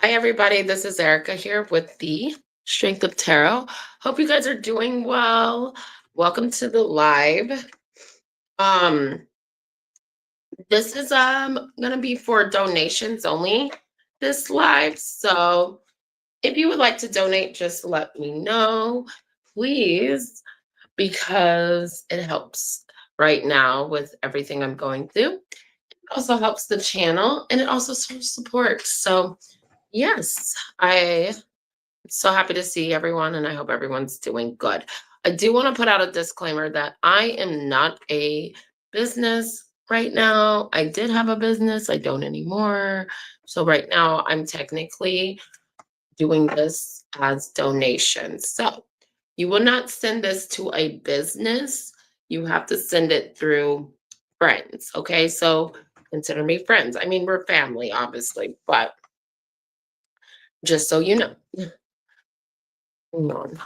Hi, everybody. This is Erica here with the Strength of Tarot. Hope you guys are doing well. Welcome to the live. Um, this is gonna be for donations only. This live. So if you would like to donate, just let me know, please, because it helps right now with everything I'm going through. It also helps the channel and it also supports. So yes, I so happy to see everyone, and I hope everyone's doing good. I do want to put out a disclaimer that I am not a business right now. I did have a business, I don't anymore. So, right now, I'm technically doing this as donations. So, you will not send this to a business, you have to send it through friends. Okay. So, consider me friends. I mean, we're family, obviously, but just so you know. Hang on.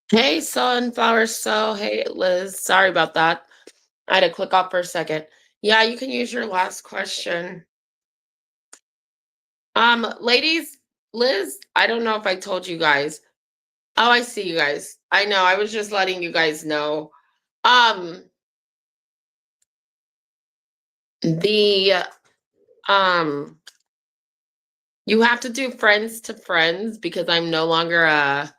Hey, Sunflower So. Hey, Liz. Sorry about that. I had to click off for a second. Yeah, you can use your last question. Ladies, Liz, I don't know if I told you guys. Oh, I see you guys. I know. I was just letting you guys know. Um, the um, you have to do friends to friends because I'm no longer a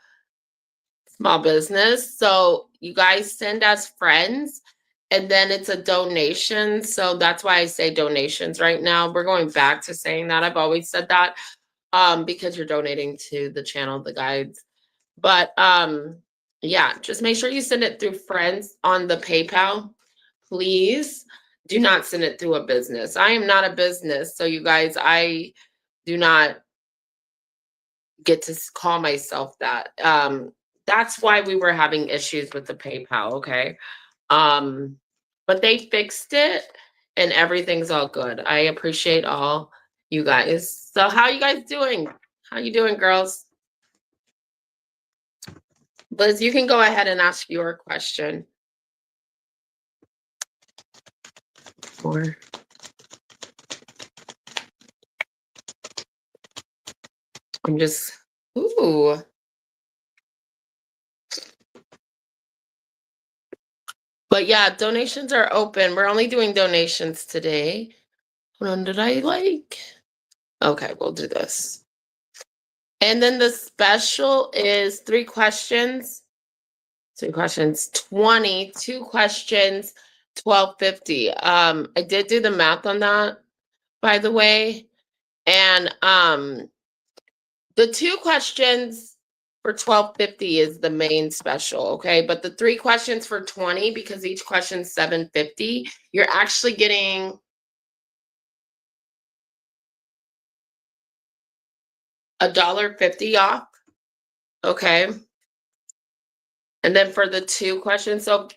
small business. So you guys send us friends and then it's a donation. So that's why I say donations right now. We're going back to saying that. I've always said that because you're donating to the channel, the guides. But yeah, just make sure you send it through friends on the PayPal. Please do not send it through a business. I am not a business. So you guys, I do not get to call myself that. That's why we were having issues with the PayPal, okay? Um, but they fixed it and everything's all good. I appreciate all you guys. So how you guys doing? How you doing, girls? Liz, you can go ahead and ask your question. Or I'm just ooh. But yeah, donations are open. We're only doing donations today. Hold on, did I like? Okay, we'll do this. And then the special is 3 questions. 3 questions, 20, 2 questions, 12.50. I did do the math on that, by the way. And the 2 questions for $12.50 is the main special, okay? But the 3 questions for $20, because each question's $7.50, you're actually getting $1.50 off, okay? And then for the 2 questions, so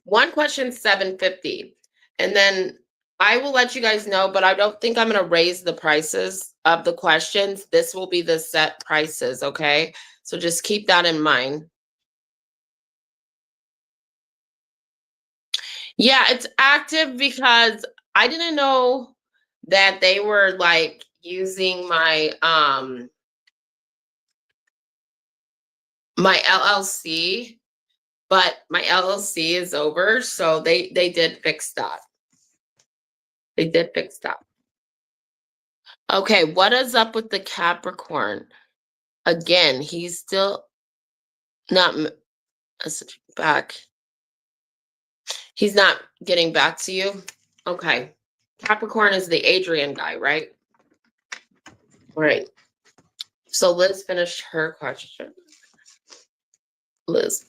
1 question's $7.50, and then I will let you guys know, but I don't think I'm gonna raise the prices of the questions. This will be the set prices, okay? So just keep that in mind. Yeah, it's active because I didn't know that they were, like, using my LLC, but my LLC is over, so they did fix that. They did fix that. Okay, what is up with the Capricorn? Again, he's still not messaging back. He's not getting back to you? Okay. Capricorn is the Adrian guy, right? Right. So Liz finished her question. Liz.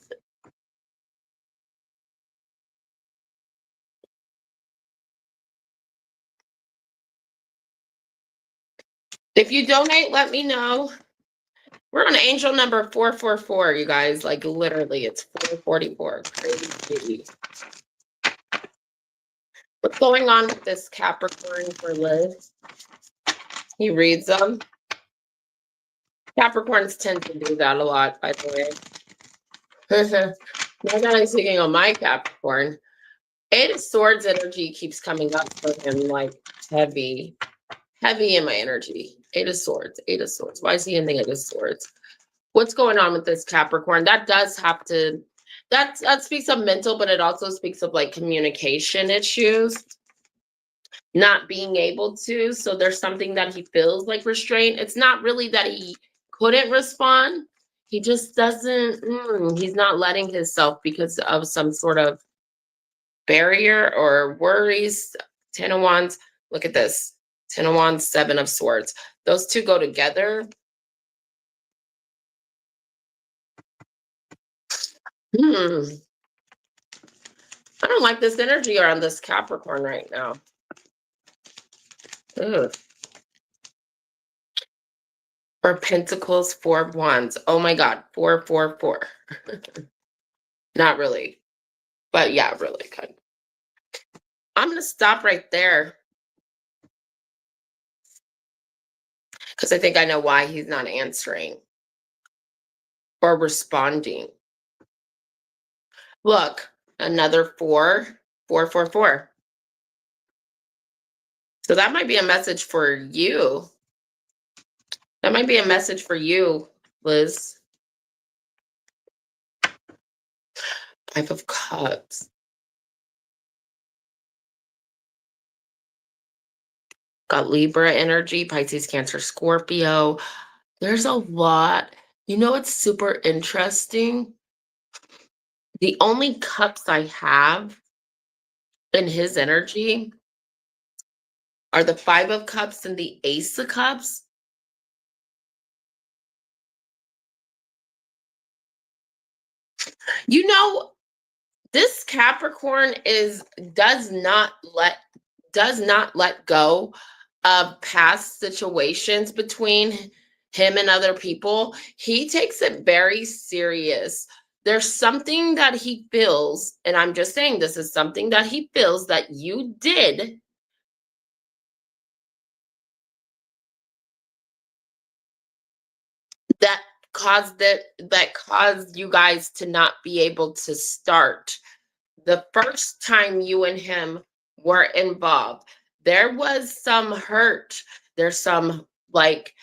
If you donate, let me know. We're on angel number 444, you guys. Like literally, it's 444. Crazy. What's going on with this Capricorn for Liz? He reads them. Capricorns tend to do that a lot, by the way. Now that I'm speaking on my Capricorn, 8 of Swords energy keeps coming up for him like heavy in my energy. 8 of Swords, 8 of Swords. Why is he in the 8 of Swords? What's going on with this Capricorn? That does have to, that speaks of mental, but it also speaks of like communication issues, not being able to. So there's something that he feels like restraint. It's not really that he couldn't respond. He just doesn't, he's not letting himself because of some sort of barrier or worries. 10 of Wands, look at this. 10 of Wands, 7 of Swords. Those two go together. I don't like this energy around this Capricorn right now. Ugh. For Pentacles, 4 of Wands. Oh my God, 4, 4, 4. Not really, but yeah, really kind of. I'm gonna stop right there because I think I know why he's not answering or responding. Look, another 4, 4, 4, 4. So that might be a message for you. That might be a message for you, Liz. 5 of Cups. Got Libra energy, Pisces, Cancer, Scorpio. There's a lot. You know, it's super interesting. The only cups I have in his energy are the 5 of Cups and the Ace of Cups. You know, this Capricorn does not let go of past situations between him and other people. He takes it very serious. There's something that he feels, and I'm just saying this is something that he feels that you did that caused you guys to not be able to start. The first time you and him were involved, there was some hurt. There's some like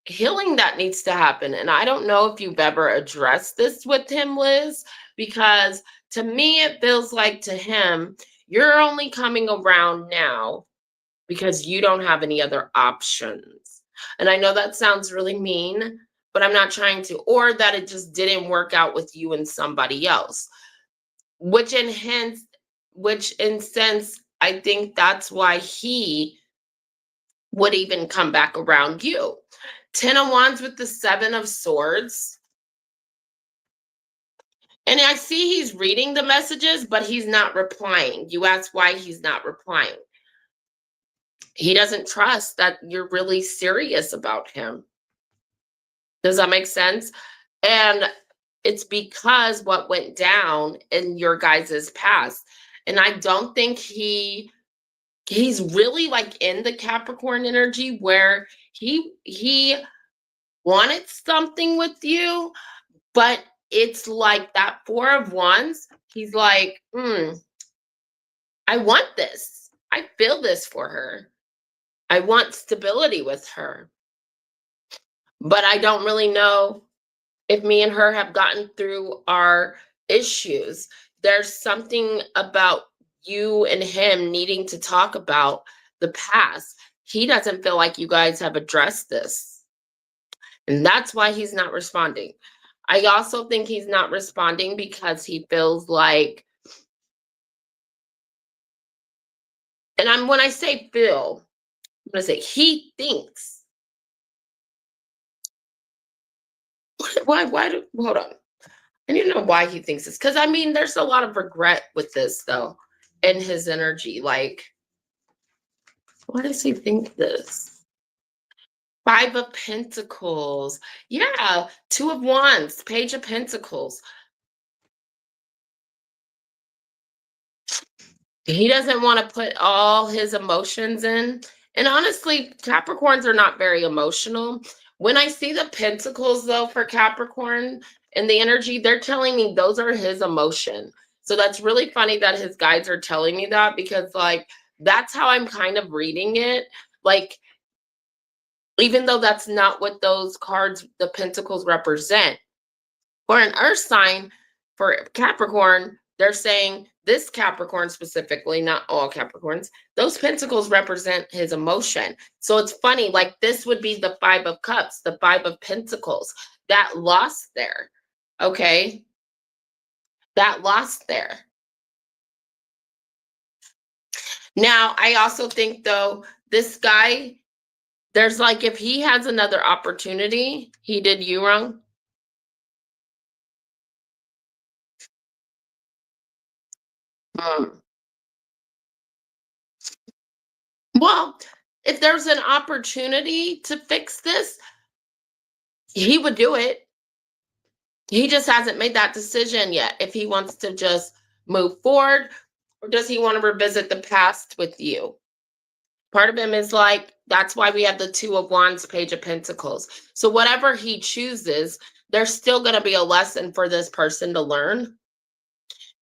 healing that needs to happen. And I don't know if you've ever addressed this with him, Liz, because to me it feels like to him you're only coming around now because you don't have any other options. And I know that sounds really mean, but I'm not trying to, or that it just didn't work out with you and somebody else. Which in sense, I think that's why he would even come back around you. 10 of Wands with the 7 of Swords. And I see he's reading the messages, but he's not replying. You ask why he's not replying. He doesn't trust that you're really serious about him. Does that make sense? And it's because what went down in your guys' past. And I don't think he's really like in the Capricorn energy where he wanted something with you, but it's like that Four of Wands. He's like, I want this. I feel this for her. I want stability with her. But I don't really know if me and her have gotten through our issues. There's something about you and him needing to talk about the past. He doesn't feel like you guys have addressed this. And that's why he's not responding. I also think he's not responding because he feels like, and when I say feel, I'm going to say he thinks. Hold on. I need to know why he thinks this. Because, I mean, there's a lot of regret with this, though, in his energy. Like, why does he think this? Five of Pentacles. Yeah. Two of Wands. Page of Pentacles. He doesn't want to put all his emotions in. And honestly, Capricorns are not very emotional. When I see the Pentacles, though, for Capricorn and the energy, they're telling me those are his emotion. So that's really funny that his guides are telling me that because, like, that's how I'm kind of reading it. Like, even though that's not what those cards, the Pentacles, represent. For an earth sign, for Capricorn, they're saying this Capricorn specifically, not all Capricorns, those pentacles represent his emotion. So it's funny, like this would be the Five of Cups, the Five of Pentacles, that lost there. Okay. That lost there. Now, I also think, though, this guy, there's like, if he has another opportunity, he did you wrong. Well, if there's an opportunity to fix this, he would do it. He just hasn't made that decision yet. If he wants to just move forward, or does he want to revisit the past with you? Part of him is like, that's why we have the Two of Wands, Page of Pentacles. So whatever he chooses, there's still going to be a lesson for this person to learn.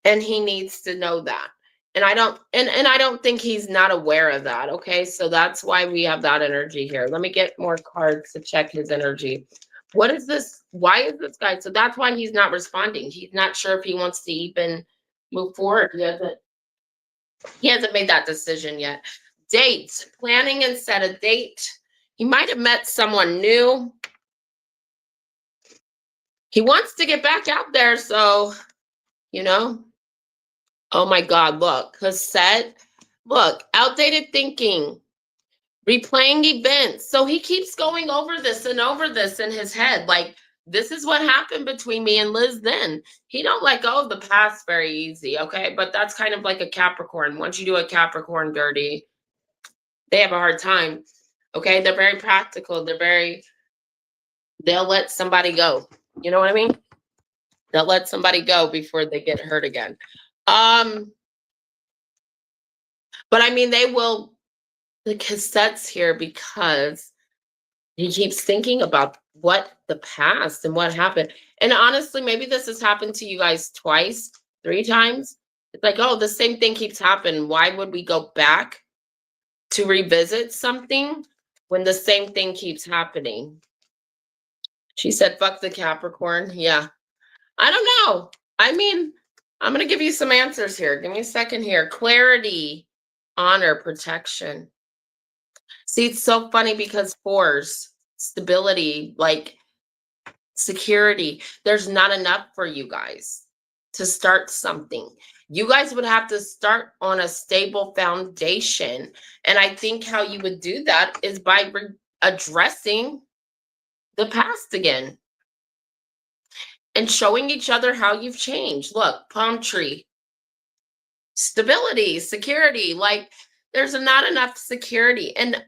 And he needs to know that. And I don't think he's not aware of that. Okay. So that's why we have that energy here. Let me get more cards to check his energy. What is this? Why is this guy? So that's why he's not responding. He's not sure if he wants to even move forward. He hasn't made that decision yet. Dates, planning and set a date. He might have met someone new. He wants to get back out there. So, you know, oh my God, look, Cassette, look, outdated thinking, replaying events. So he keeps going over this and over this in his head. Like, this is what happened between me and Liz then. He don't let go of the past very easy, okay? But that's kind of like a Capricorn. Once you do a Capricorn dirty, they have a hard time, okay? They're very practical. They'll let somebody go. You know what I mean? They'll let somebody go before they get hurt again. But I mean, they will, the Cassette's here because he keeps thinking about what the past and what happened. And honestly, maybe this has happened to you guys twice, three times. It's like, oh, the same thing keeps happening. Why would we go back to revisit something when the same thing keeps happening? She said, fuck the Capricorn. Yeah. I don't know. I mean, I'm going to give you some answers here. Give me a second here. Clarity, honor, protection. See, it's so funny because fours, stability, like security, there's not enough for you guys to start something. You guys would have to start on a stable foundation. And I think how you would do that is by addressing the past again. and showing each other how you've changed. Look, palm tree, stability, security. Like there's not enough security. And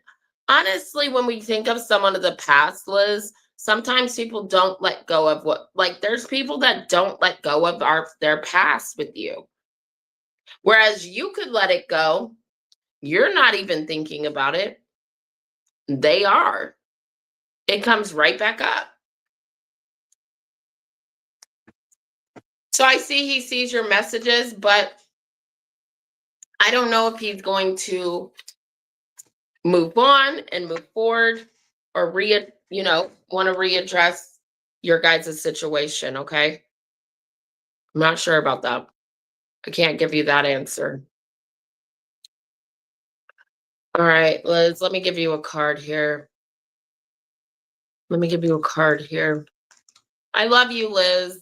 honestly, when we think of someone of the past, Liz, sometimes people don't let go of what, like there's people that don't let go of their past with you. Whereas you could let it go. You're not even thinking about it. They are. It comes right back up. So I see he sees your messages, but I don't know if he's going to move on and move forward or want to readdress your guys' situation, okay? I'm not sure about that. I can't give you that answer. All right, Liz, let me give you a card here. Let me give you a card here. I love you, Liz.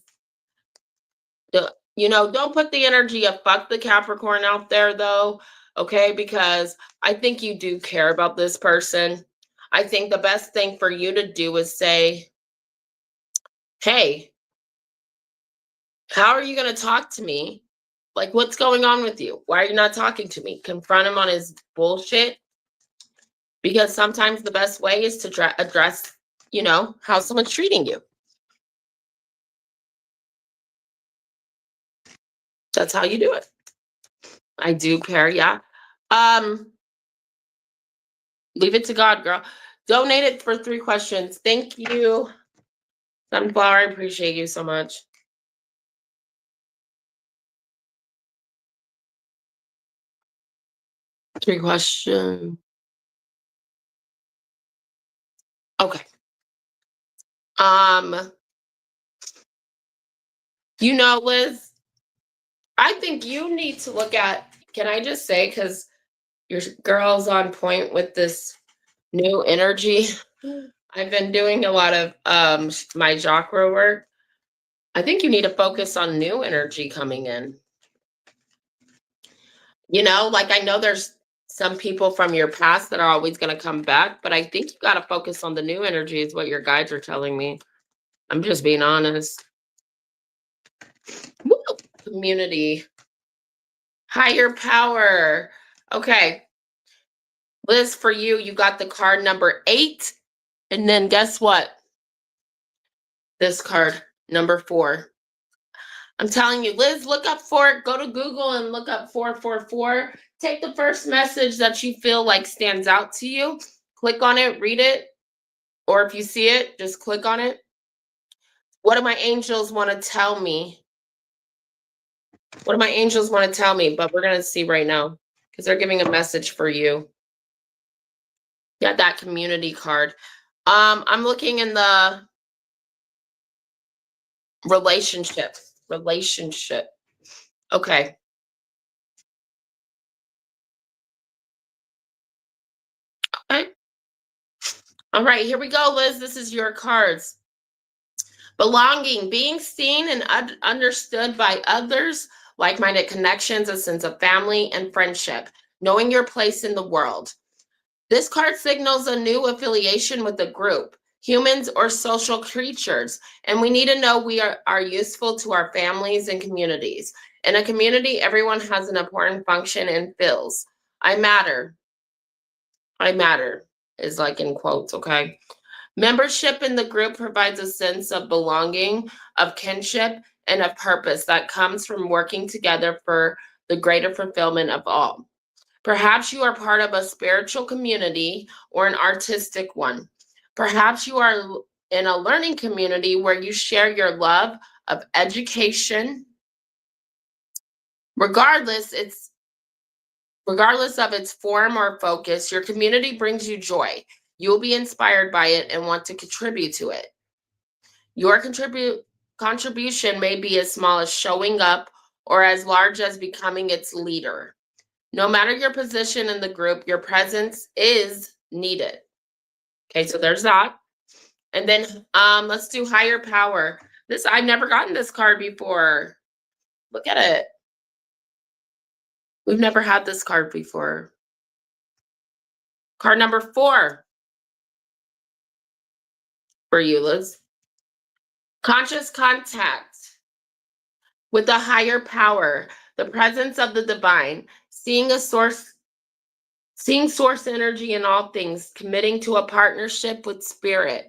Don't put the energy of fuck the Capricorn out there though, okay? Because I think you do care about this person. I think the best thing for you to do is say, hey, how are you going to talk to me? Like, what's going on with you? Why are you not talking to me? Confront him on his bullshit. Because sometimes the best way is to address, how someone's treating you. That's how you do it. I do care, yeah. Leave it to God, girl. Donate it for 3 questions. Thank you, Sunflower. I appreciate you so much. Three questions. Okay. Liz, I think you need to look at, can I just say, because your girl's on point with this new energy. I've been doing a lot of my chakra work. I think you need to focus on new energy coming in. Like I know there's some people from your past that are always going to come back, but I think you got to focus on the new energy is what your guides are telling me. I'm just being honest. Woo! Community. Higher power. Okay. Liz, for you, you got the card number 8. And then guess what? This card, number 4. I'm telling you, Liz, look up for it. Go to Google and look up 444. Take the first message that you feel like stands out to you. Click on it, read it. Or if you see it, just click on it. What do my angels want to tell me? What do my angels want to tell me? But we're going to see right now because they're giving a message for you. Got that community card. I'm looking in the relationship. Okay. Okay. All right, here we go, Liz. This is your cards. Belonging, being seen and understood by others, like-minded connections, a sense of family and friendship, knowing your place in the world. This card signals a new affiliation with the group, humans or social creatures, and we need to know we are useful to our families and communities. In a community, everyone has an important function and feels. I matter. I matter is like in quotes, okay? Membership in the group provides a sense of belonging, of kinship, and of purpose that comes from working together for the greater fulfillment of all. Perhaps you are part of a spiritual community or an artistic one. Perhaps you are in a learning community where you share your love of education. Regardless of its form or focus, your community brings you joy. You'll be inspired by it and want to contribute to it. Your contribution may be as small as showing up or as large as becoming its leader. No matter your position in the group, your presence is needed. Okay, so there's that. And then let's do higher power. I've never gotten this card before. Look at it. We've never had this card before. Card number 4 for you, Liz. Conscious contact with a higher power, the presence of the divine, seeing source energy in all things, committing to a partnership with spirit.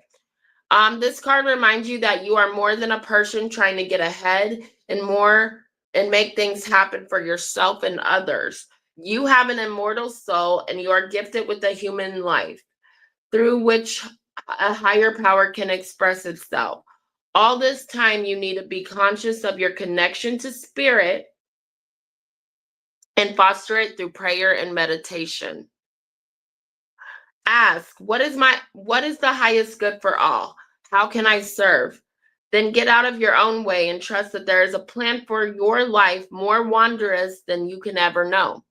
This card reminds you that you are more than a person trying to get ahead and make things happen for yourself and others. You have an immortal soul and you are gifted with a human life through which a higher power can express itself. All this time, you need to be conscious of your connection to spirit and foster it through prayer and meditation. Ask, what is the highest good for all? How can I serve? Then get out of your own way and trust that there is a plan for your life more wondrous than you can ever know.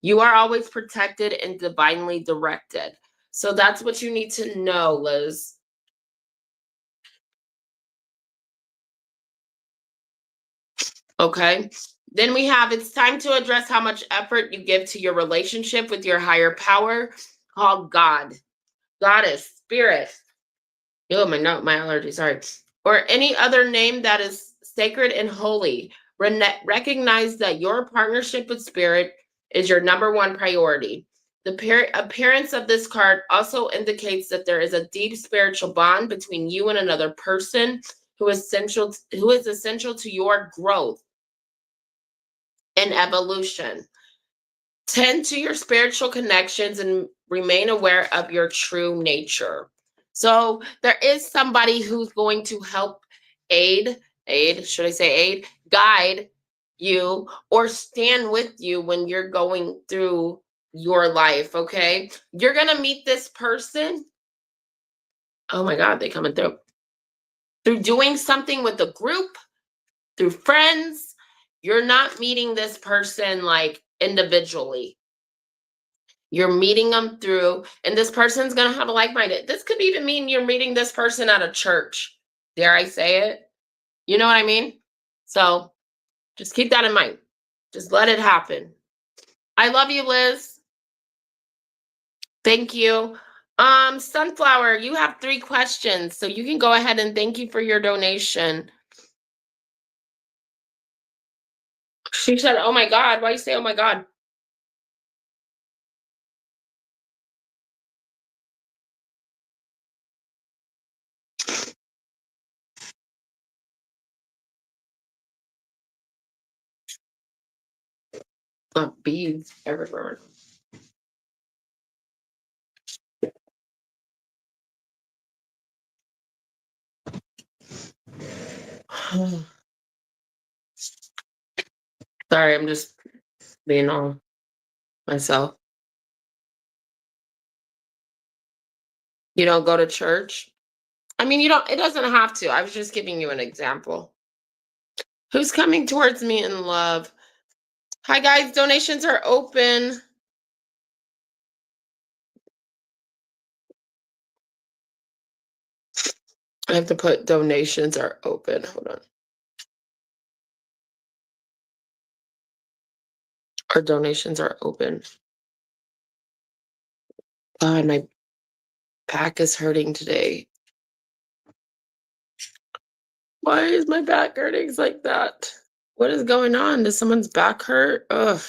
You are always protected and divinely directed. So that's what you need to know, Liz. Okay. Then we have it's time to address how much effort you give to your relationship with your higher power called God, Goddess, Spirit. Oh, my allergy, sorry. Or any other name that is sacred and holy. Recognize that your partnership with Spirit is your number one priority. The appearance of this card also indicates that there is a deep spiritual bond between you and another person who is essential to your growth and evolution. Tend to your spiritual connections and remain aware of your true nature. So there is somebody who's going to help should I say aid, guide you or stand with you when you're going through your life, okay? You're going to meet this person. Oh my God, they coming through doing something with a group, through friends. You're not meeting this person like individually. You're meeting them through, and this person's going to have a like-minded. This could even mean you're meeting this person at a church. Dare I say it? You know what I mean? So just keep that in mind. Just let it happen. I love you, Liz. Thank you. Sunflower, you have 3 questions, so you can go ahead and thank you for your donation. She said, oh my God. Why you say, oh my God? Beads everywhere. Sorry, I'm just being all myself. You don't go to church? I mean, it doesn't have to. I was just giving you an example. Who's coming towards me in love? Hi, guys. Donations are open. I have to put donations are open. Hold on. Our donations are open. God, my back is hurting today. Why is my back hurting like that? What is going on? Does someone's back hurt? Ugh.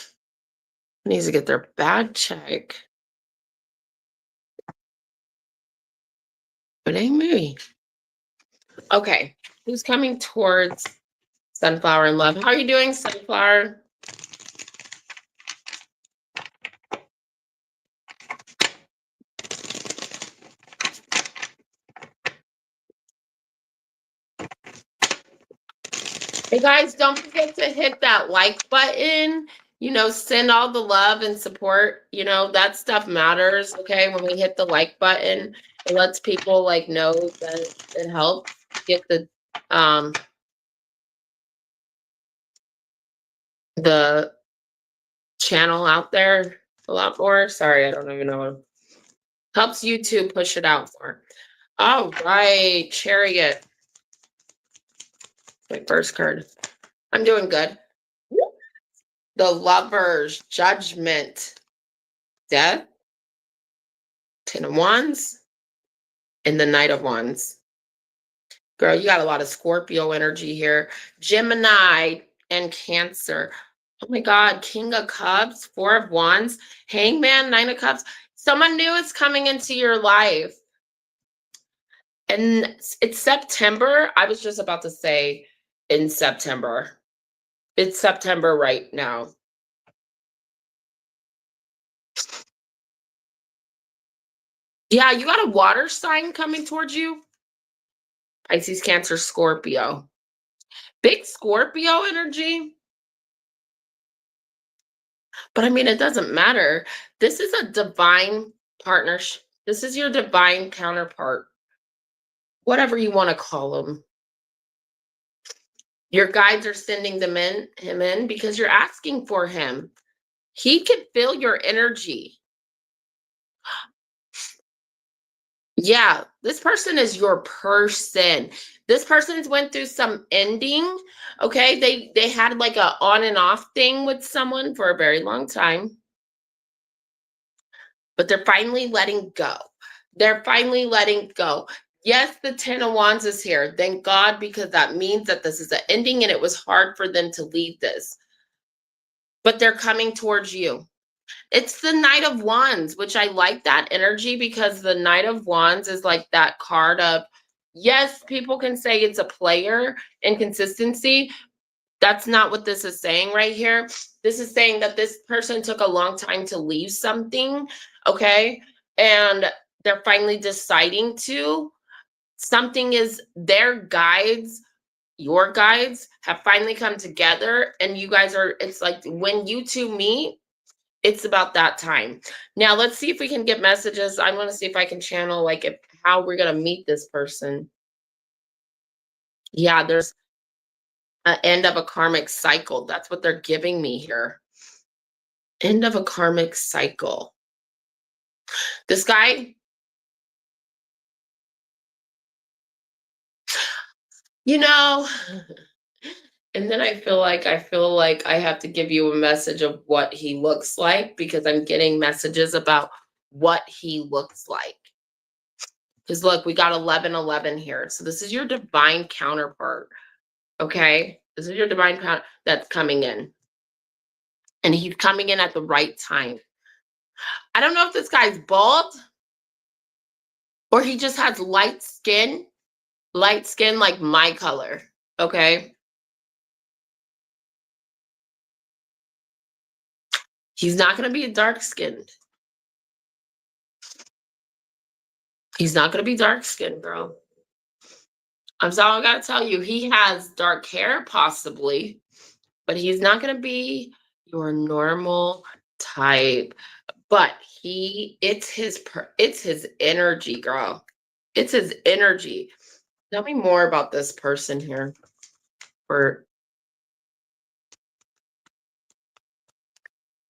Needs to get their back checked. It ain't me. Okay. Who's coming towards Sunflower in love? How are you doing, Sunflower? Hey guys, don't forget to hit that like button. Send all the love and support. That stuff matters. Okay, when we hit the like button, it lets people know that it helps get the channel out there a lot more. Sorry, I don't even know. Helps YouTube push it out more. All right, Chariot. My first card. I'm doing good. The Lovers, Judgment, Death, 10 of Wands, and the Knight of Wands. Girl, you got a lot of Scorpio energy here. Gemini and Cancer. Oh my God, King of Cups, Four of Wands, Hangman, Nine of Cups. Someone new is coming into your life. And it's September. I was just about to say in September. It's September right now. Yeah, you got a water sign coming towards you. Pisces, Cancer, Scorpio. Big Scorpio energy. But I mean, it doesn't matter. This is a divine partnership. This is your divine counterpart, whatever you want to call them. Your guides are sending him in because you're asking for him. He can feel your energy. Yeah, this person is your person. This person's went through some ending. Okay, they had like a on and off thing with someone for a very long time, but they're finally letting go. They're finally letting go. Yes, the Ten of Wands is here. Thank God, because that means that this is an ending and it was hard for them to leave this. But they're coming towards you. It's the Knight of Wands, which I like that energy because the Knight of Wands is like that card of, yes, people can say it's a player in consistency. That's not what this is saying right here. This is saying that this person took a long time to leave something, okay? And they're finally deciding to. Something is their guides, your guides have finally come together, and you guys are, it's like when you two meet, it's about that time. Now let's see if we can get messages. I want to see if I can channel like if how we're gonna meet this person. Yeah, there's an end of a karmic cycle. That's what they're giving me here. End of a karmic cycle. This guy, you know, and then I feel like I have to give you a message of what he looks like because I'm getting messages about what he looks like. Because look, we got 1111 here. So this is your divine counterpart. Okay? This is your divine that's coming in. And he's coming in at the right time. I don't know if this guy's bald or he just has light skin like my color. Okay? He's not going to be dark skinned. He's not going to be dark skinned, girl. I'm sorry, I got to tell you, he has dark hair possibly, but he's not going to be your normal type. But it's his energy, girl. It's his energy. Tell me more about this person here. Or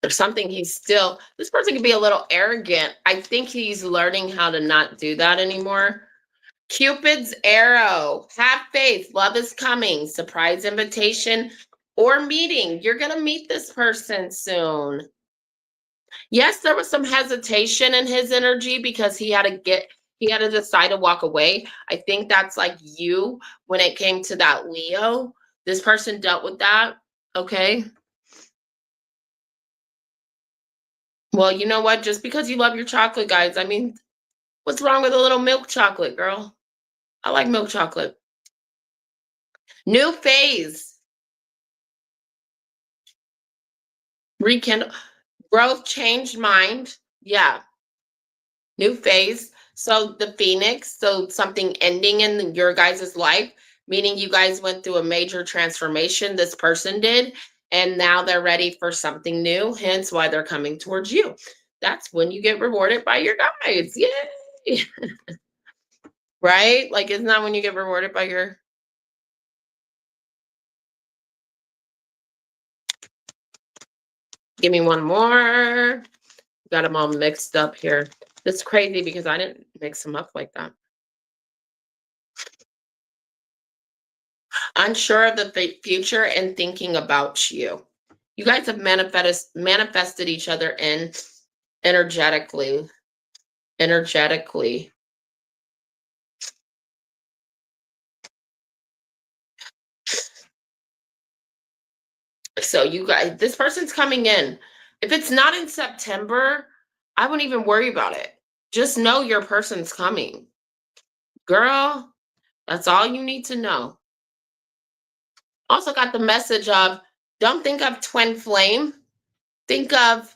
there's something this person can be a little arrogant. I think he's learning how to not do that anymore. Cupid's arrow. Have faith. Love is coming. Surprise invitation or meeting. You're going to meet this person soon. Yes, there was some hesitation in his energy because he had to decide to walk away. I think that's like you when it came to that Leo. This person dealt with that. Okay. Well, you know what? Just because you love your chocolate, guys, I mean, what's wrong with a little milk chocolate, girl? I like milk chocolate. New phase. Rekindle. Growth, changed mind. Yeah. New phase. So the Phoenix, so something ending in your guys' life, meaning you guys went through a major transformation, this person did, and now they're ready for something new, hence why they're coming towards you. That's when you get rewarded by your guides. Yay! Right? Like, isn't that when you get rewarded by your... Give me one more. Got them all mixed up here. It's crazy because I didn't mix them up like that. Unsure of the future and thinking about you. You guys have manifested each other in energetically. Energetically. So you guys, this person's coming in. If it's not in September, I wouldn't even worry about it. Just know your person's coming. Girl, that's all you need to know. Also got the message of, don't think of twin flame. Think of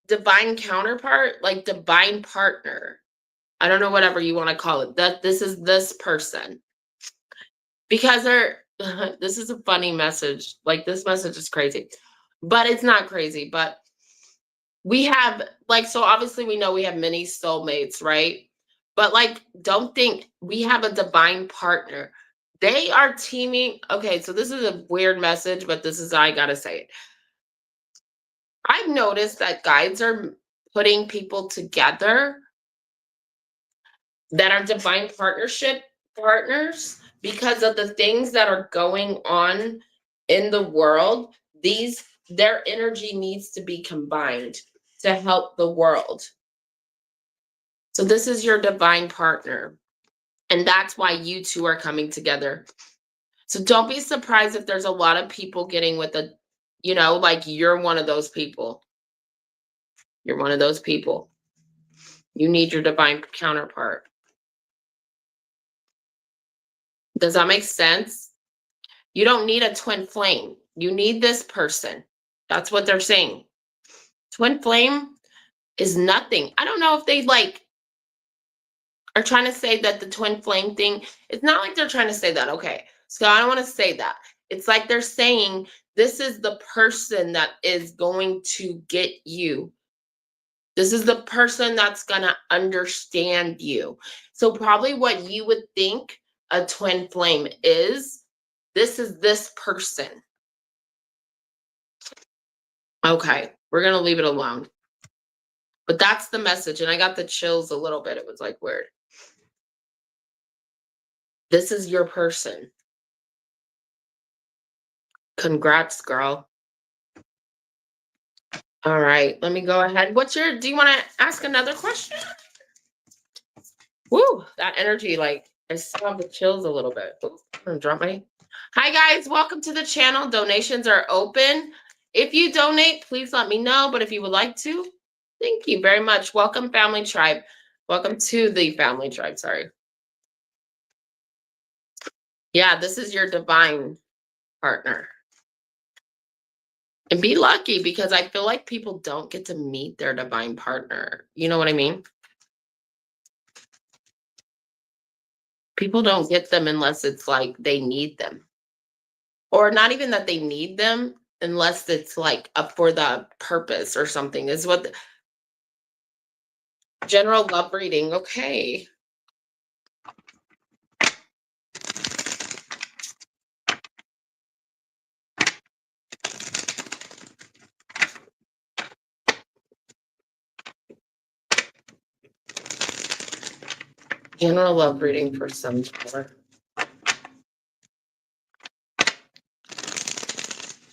divine counterpart, like divine partner. I don't know, whatever you want to call it. That this is this person. Because they're this is a funny message. Like, this message is crazy. But it's not crazy, but we have, like, so obviously we know we have many soulmates, right? But like, don't think we have a divine partner. They are teaming. Okay, so this is a weird message, but this is, I gotta say it. I've noticed that guides are putting people together that are divine partnership partners because of the things that are going on in the world. These, their energy needs to be combined to help the world. So this is your divine partner. And that's why you two are coming together. So don't be surprised if there's a lot of people getting with a, like, you're one of those people. You're one of those people. You need your divine counterpart. Does that make sense? You don't need a twin flame. You need this person. That's what they're saying. Twin flame is nothing. I don't know if they like are trying to say that the twin flame thing, it's not like they're trying to say that. Okay. So I don't want to say that. It's like they're saying this is the person that is going to get you. This is the person that's going to understand you. So probably what you would think a twin flame is, this is this person. Okay, we're going to leave it alone. But that's the message. And I got the chills a little bit. It was like weird. This is your person. Congrats, girl. All right, let me go ahead. Do you want to ask another question? Woo, that energy, like, I still have the chills a little bit. Oops, I'm gonna drop my. Hi, guys. Welcome to the channel. Donations are open. If you donate, please let me know. But if you would like to, thank you very much. Welcome, Family Tribe. Welcome to the Family Tribe. Sorry. Yeah, this is your divine partner. And be lucky, because I feel like people don't get to meet their divine partner. You know what I mean? People don't get them unless it's like they need them. Or not even that they need them, unless it's like up for the purpose or something, is what general love reading. Okay. General love reading for some people.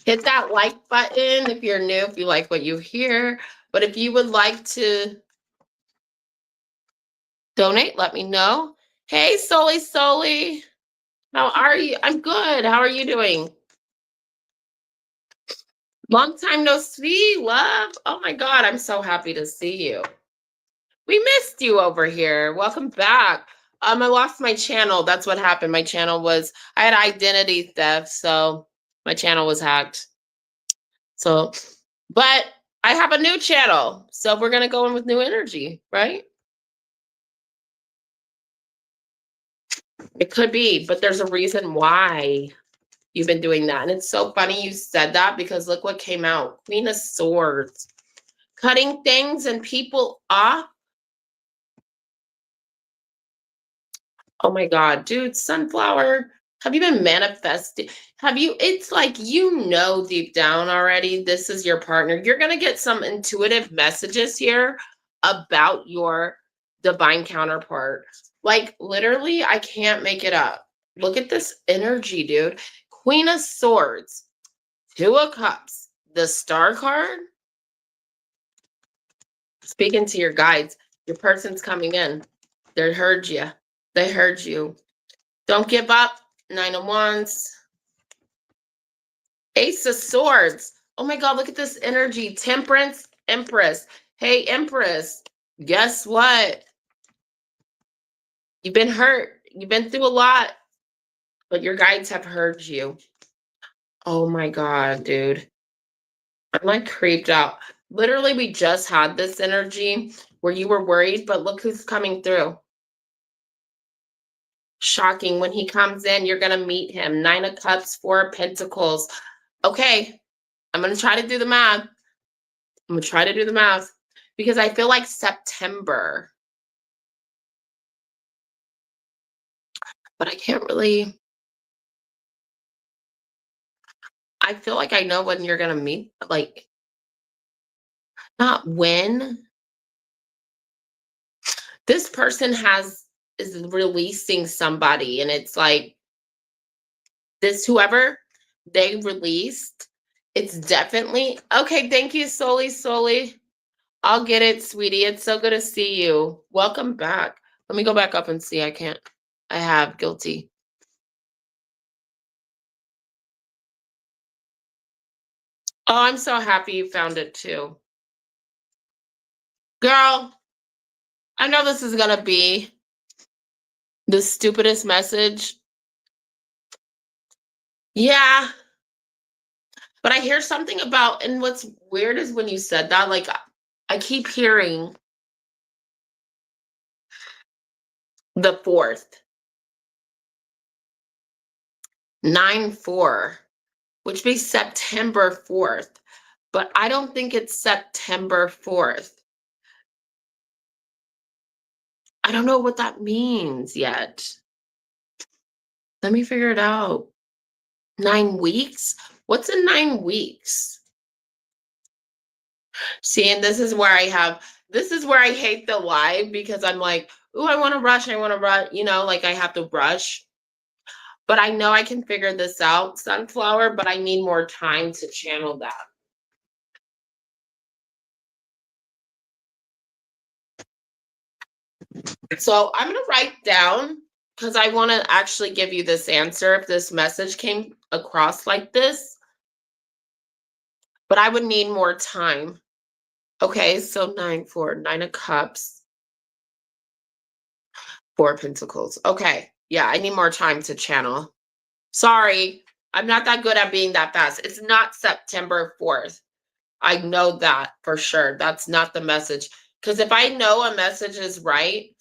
Hit that like button if you're new, if you like what you hear. But if you would like to donate, let me know. Hey, Soli. How are you? I'm good. How are you doing? Long time no see, love. Oh my God, I'm so happy to see you. We missed you over here. Welcome back. I lost my channel. That's what happened. My channel was, I had identity theft, so my channel was hacked. So, but I have a new channel. So we're gonna go in with new energy, right? It could be, but there's a reason why you've been doing that. And it's so funny you said that, because look what came out. Queen of Swords. Cutting things and people off. Oh my God, dude, Sunflower, have you been manifesting? It's like, deep down already, this is your partner. You're going to get some intuitive messages here about your divine counterpart. Like, literally, I can't make it up. Look at this energy, dude. Queen of Swords, Two of Cups, the Star card. Speaking to your guides, your person's coming in. They heard you. They heard you. Don't give up. Nine of Wands. Ace of Swords. Oh my God, look at this energy. Temperance, Empress. Hey, Empress, guess what? You've been hurt. You've been through a lot, but your guides have heard you. Oh my God, dude. I'm like creeped out. Literally, we just had this energy where you were worried, but look who's coming through. Shocking. When he comes in, you're going to meet him. 9 of Cups, 4 of Pentacles. Okay, I'm going to try to do the math. I'm going to try to do the math because I feel like September, but I can't really. I feel like I know when you're going to meet, like, not when. This person is releasing somebody, and it's like this whoever they released, it's definitely okay. Thank you, Soli. I'll get it, sweetie. It's so good to see you. Welcome back. Let me go back up and see. I can't. I have guilty. Oh, I'm so happy you found it too. Girl, I know this is going to be the stupidest message. Yeah. But I hear something about, and what's weird is when you said that, like, I keep hearing the 4th, 9/4, which be September 4th. But I don't think it's September 4th. I don't know what that means yet. Let me figure it out. 9 weeks? What's in 9 weeks? See, and this is where I hate the live because I'm like, ooh, I want to rush. Like I have to rush. But I know I can figure this out, Sunflower, but I need more time to channel that. So I'm going to write down because I want to actually give you this answer if this message came across like this, but I would need more time. Okay, so 9/4, 9 of Cups, 4 of Pentacles. Okay, yeah, I need more time to channel. Sorry, I'm not that good at being that fast. It's not September 4th. I know that for sure. That's not the message. Because if I know a message is right,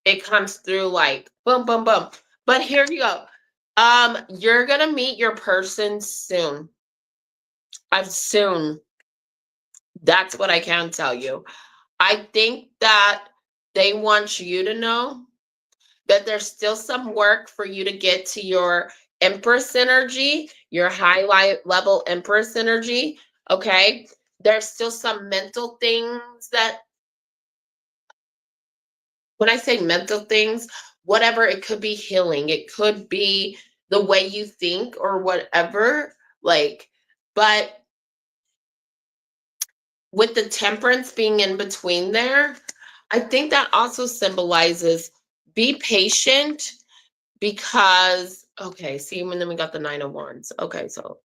it comes through like boom, boom, boom. But here you go. You're gonna meet your person soon. Soon. That's what I can tell you. I think that they want you to know that there's still some work for you to get to your Empress energy, your highlight level Empress energy. Okay. There's still some mental things that, when I say mental things, whatever, it could be healing, it could be the way you think or whatever. Like, but with the Temperance being in between there, I think that also symbolizes be patient because, okay, see, and then we got the 9 of Wands. Okay, so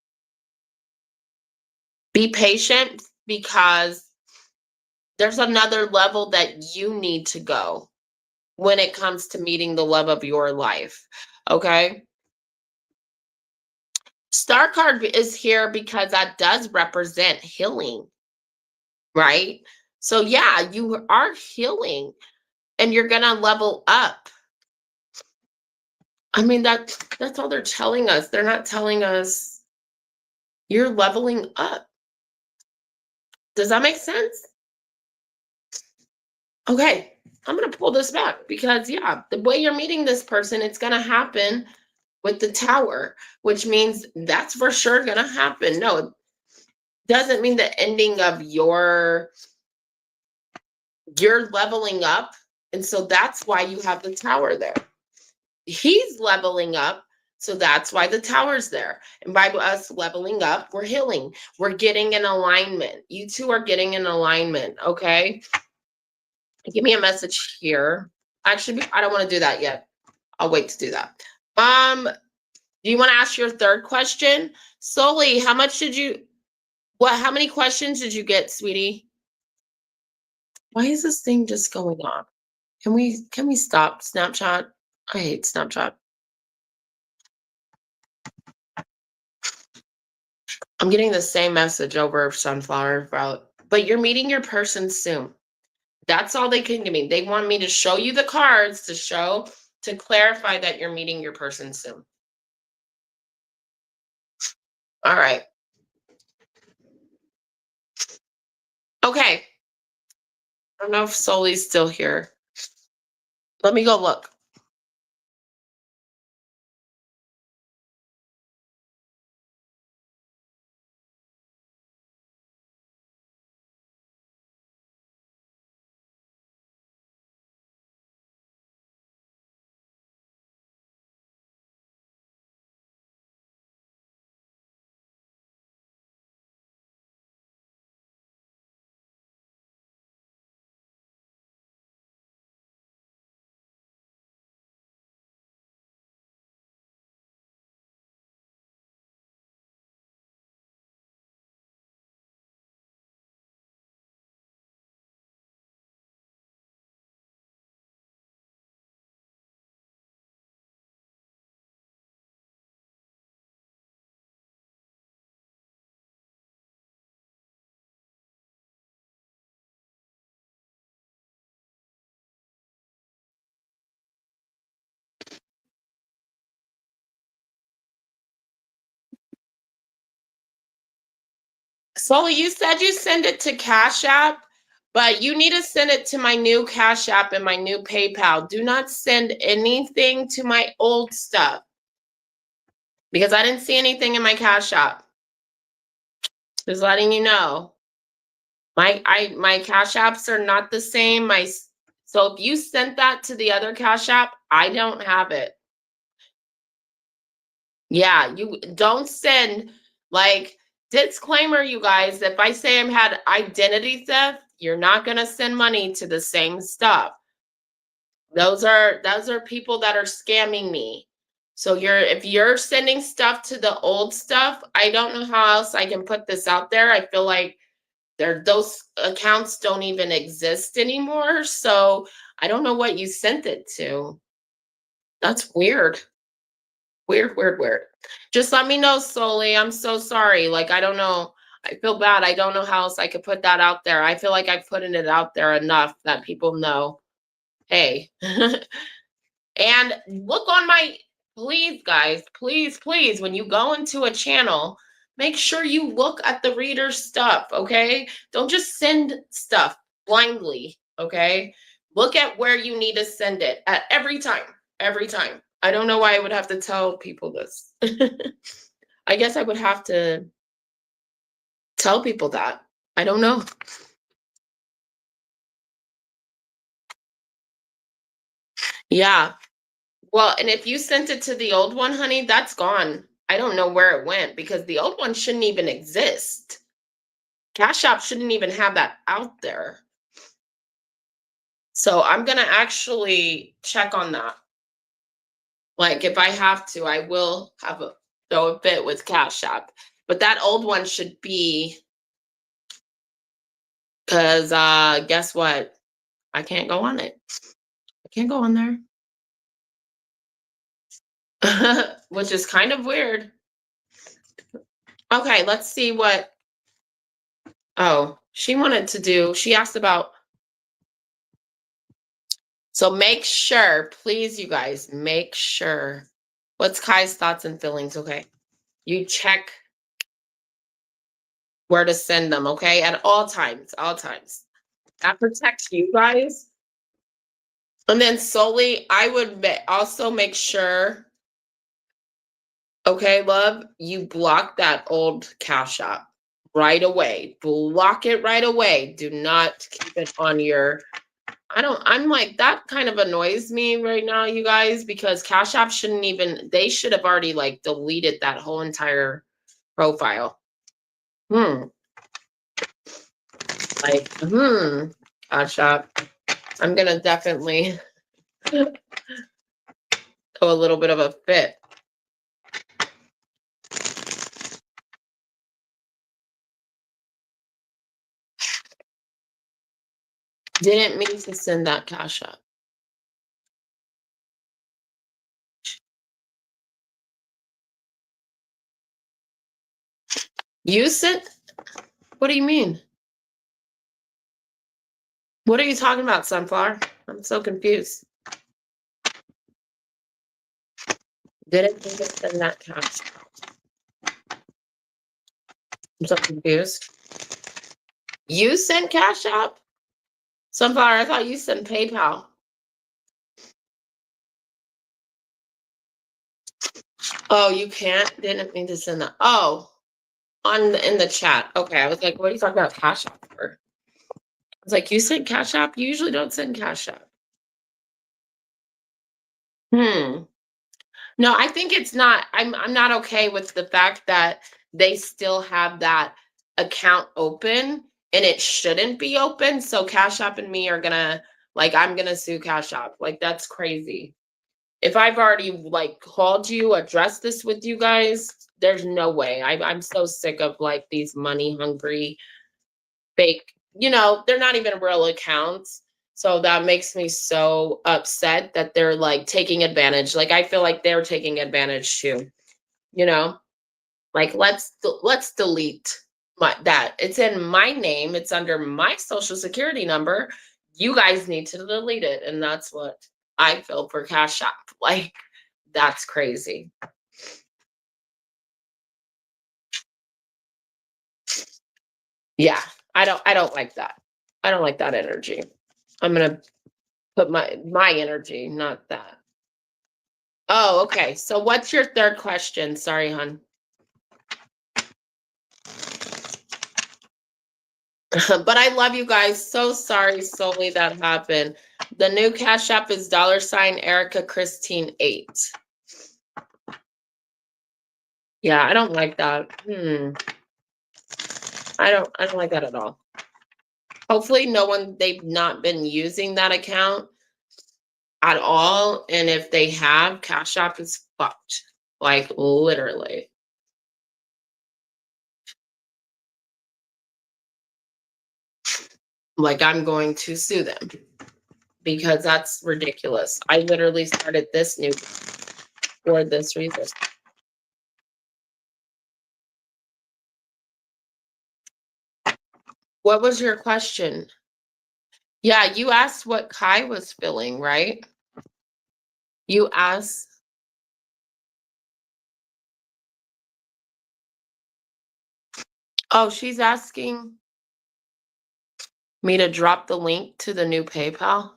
be patient because there's another level that you need to go when it comes to meeting the love of your life. Okay. Star card is here because that does represent healing, right? So, yeah, you are healing and you're going to level up. I mean, that's all they're telling us. They're not telling us you're leveling up. Does that make sense? Okay, I'm going to pull this back because, yeah, the way you're meeting this person, it's going to happen with the Tower, which means that's for sure going to happen. No, it doesn't mean the ending of you're leveling up. And so that's why you have the Tower there. He's leveling up. So that's why the Tower's there. And by us leveling up, we're healing. We're getting in alignment. You two are getting in alignment. Okay. Give me a message here. Actually, I don't want to do that yet. I'll wait to do that. Do you want to ask your third question? Sully, how much did you, how many questions did you get, sweetie? Why is this thing just going on? Can we stop Snapchat? I hate Snapchat. I'm getting the same message over Sunflower about, but you're meeting your person soon. That's all they can give me. They want me to show you the cards to clarify that you're meeting your person soon. All right. Okay. I don't know if Sully's still here. Let me go look. Sully, you said you send it to Cash App, but you need to send it to my new Cash App and my new PayPal. Do not send anything to my old stuff because I didn't see anything in my Cash App. Just letting you know. My Cash Apps are not the same. So if you sent that to the other Cash App, I don't have it. Yeah, you don't send, like, disclaimer, you guys, if I say I'm had identity theft, you're not gonna send money to the same stuff. Those are people that are scamming me. So if you're sending stuff to the old stuff, I don't know how else I can put this out there. I feel like those accounts don't even exist anymore. So I don't know what you sent it to. That's weird. Weird, weird, weird. Just let me know, Solely. I'm so sorry. Like, I don't know. I feel bad. I don't know how else I could put that out there. I feel like I've put it out there enough that people know. Hey. And look on my, please, guys, please, please, when you go into a channel, make sure you look at the reader's stuff, okay? Don't just send stuff blindly, okay? Look at where you need to send it at every time, every time. I don't know why I would have to tell people this. I guess I would have to tell people that. I don't know. Yeah. Well, and if you sent it to the old one, honey, that's gone. I don't know where it went because the old one shouldn't even exist. Cash App shouldn't even have that out there. So I'm going to actually check on that. Like, if I have to, I will have a throw a bit with Cash App. But that old one should be, because guess what? I can't go on it. I can't go on there. Which is kind of weird. Okay, let's see what. Oh, she asked about. So make sure, please, you guys, make sure. What's Kai's thoughts and feelings? Okay. You check where to send them, okay? At all times, all times. That protects you guys. And then solely, I would also make sure, okay, love, you block that old Cash App right away. Block it right away. Do not keep it on your. I'm like, that kind of annoys me right now, you guys, because Cash App they should have already like deleted that whole entire profile. Cash App. I'm gonna definitely go a little bit of a fit. Didn't mean to send that cash up. You sent? What do you mean? What are you talking about, Sunflower? I'm so confused. Didn't mean to send that cash. I'm so confused. You sent Cash App? Sunflower, I thought you sent PayPal. Oh, you can't? Didn't mean to send that. Oh, in the chat. Okay, I was like, what are you talking about Cash App for? I was like, you sent Cash App? You usually don't send Cash App. No, I think it's not. I'm not okay with the fact that they still have that account open and it shouldn't be open. So Cash App and me are gonna I'm gonna sue Cash App. Like that's crazy. If I've already called you, addressed this with you guys, there's no way. I'm so sick of these money hungry fake, they're not even real accounts. So that makes me so upset that they're taking advantage. Like I feel like they're taking advantage too, you know? Let's delete that. It's in my name, it's under my social security number. You guys need to delete it. And that's what I feel for Cash App. That's crazy. Yeah, I don't like that. I don't like that energy. I'm gonna put my energy, not that. Oh, okay. So what's your third question? Sorry, hon. But I love you guys. So sorry, solely that happened. The new Cash App is $ Erica Christine 8. Yeah, I don't like that. I don't like that at all. Hopefully they've not been using that account at all. And if they have, Cash App is fucked. Literally. I'm going to sue them because that's ridiculous. I literally started this new for this reason. What was your question? Yeah, you asked what Kai was feeling, right? You asked. Oh, she's asking me to drop the link to the new PayPal.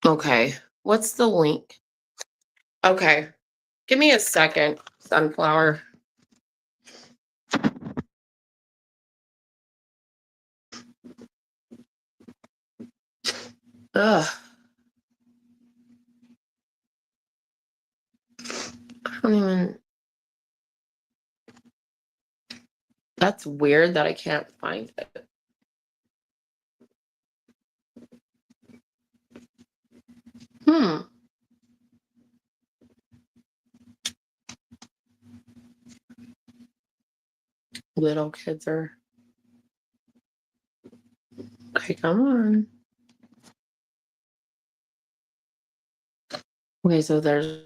Okay. What's the link? Okay. Give me a second, Sunflower. Ugh. I don't even. That's weird that I can't find it. Little kids are. Okay, come on. Okay, so there's.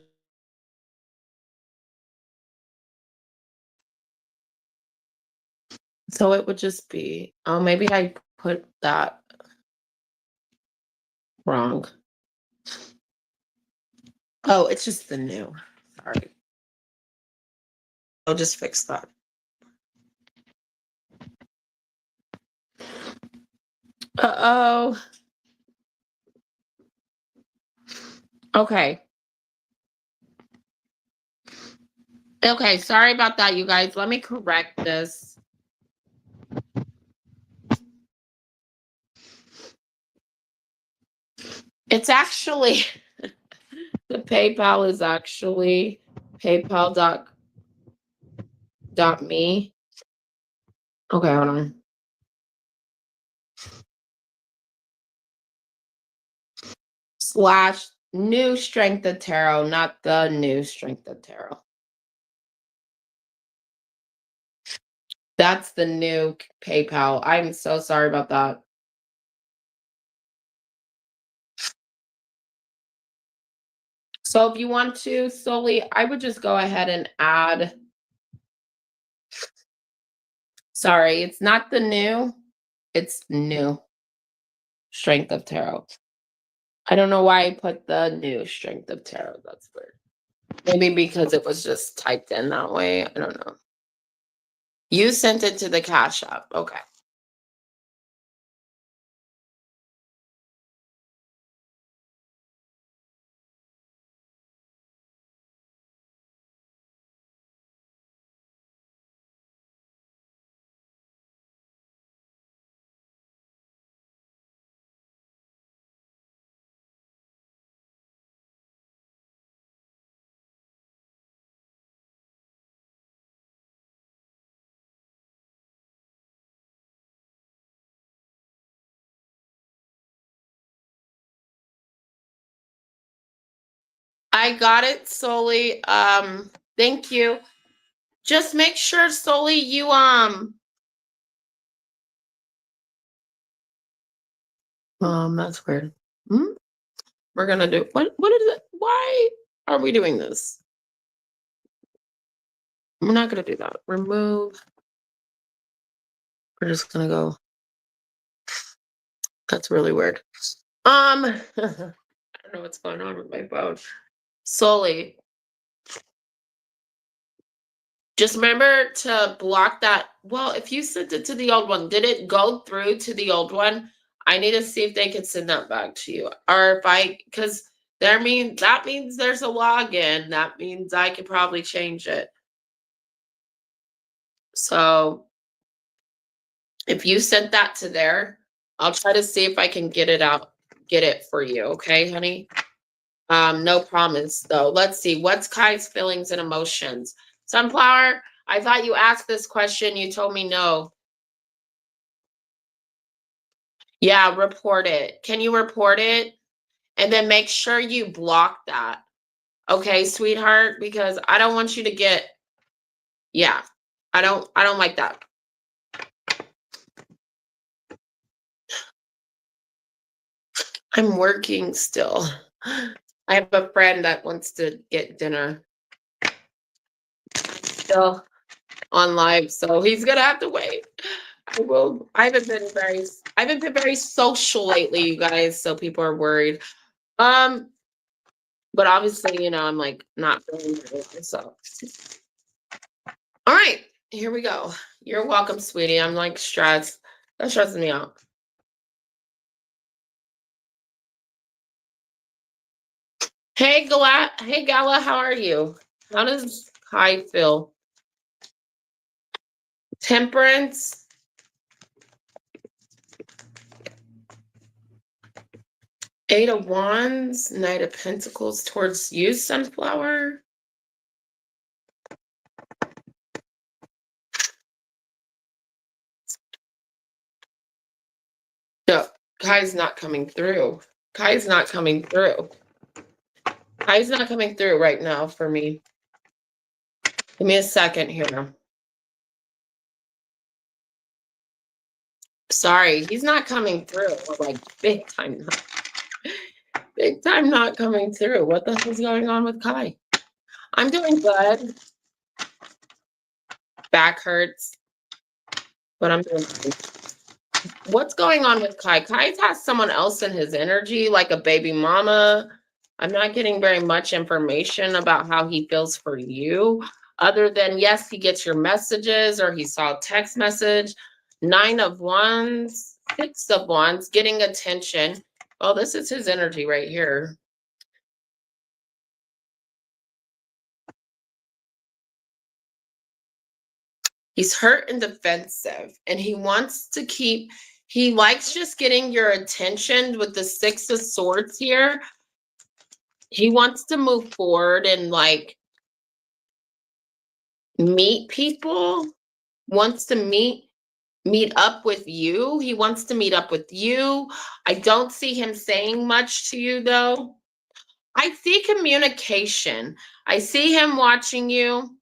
So it would just be. Oh, maybe I put that wrong. Oh, it's just the new. Sorry. I'll just fix that. Uh-oh. Okay. Okay, sorry about that, you guys. Let me correct this. It's actually the PayPal is actually PayPal.me. Okay, hold on. / new Strength of Tarot, not the new Strength of Tarot. That's the new PayPal. I'm so sorry about that. So if you want to solely, I would just go ahead and add. Sorry, it's not the new, it's new Strength of Tarot. I don't know why I put the new Strength of Tarot. That's weird. Maybe because it was just typed in that way. I don't know. You sent it to the Cash App. Okay. I got it solely. Thank you. Just make sure solely you that's weird. Hmm? We're gonna do what is it? Why are we doing this? We're not gonna do that. Remove. We're just gonna go. That's really weird. I don't know what's going on with my phone. Solely. Just remember to block that. Well, if you sent it to the old one, did it go through to the old one? I need to see if they can send that back to you. Or if because that means there's a login. That means I could probably change it. So if you sent that to there, I'll try to see if I can get it for you. Okay, honey? No promise though. Let's see. What's Kai's feelings and emotions? Sunflower, I thought you asked this question. You told me no. Yeah, report it. Can you report it? And then make sure you block that. Okay, sweetheart, because I don't want you to get yeah. I don't like that. I'm working still. I have a friend that wants to get dinner. Still on live, so he's gonna have to wait. I haven't been very social lately, you guys, so people are worried. But obviously, I'm like not feeling good, so. All right, here we go. You're welcome, sweetie. I'm like stressed. That stresses me out. Hey, Gala, how are you? How does Kai feel? Temperance. Eight of Wands, Knight of Pentacles towards you, Sunflower. No, Kai's not coming through. Kai's not coming through. Kai's not coming through right now for me. Give me a second here. Sorry, he's not coming through. Like big time not. Big time not coming through. What the hell's going on with Kai? I'm doing good. Back hurts, but I'm doing good. What's going on with Kai? Kai has someone else in his energy, like a baby mama. I'm not getting very much information about how he feels for you, other than yes, he gets your messages or he saw a text message. 9 of Wands, 6 of Wands, getting attention. Oh, this is his energy right here. He's hurt and defensive, and he likes just getting your attention with the 6 of Swords here. He wants to move forward and like meet people, wants to meet up with you. He wants to meet up with you. I don't see him saying much to you though. I see communication. I see him watching you.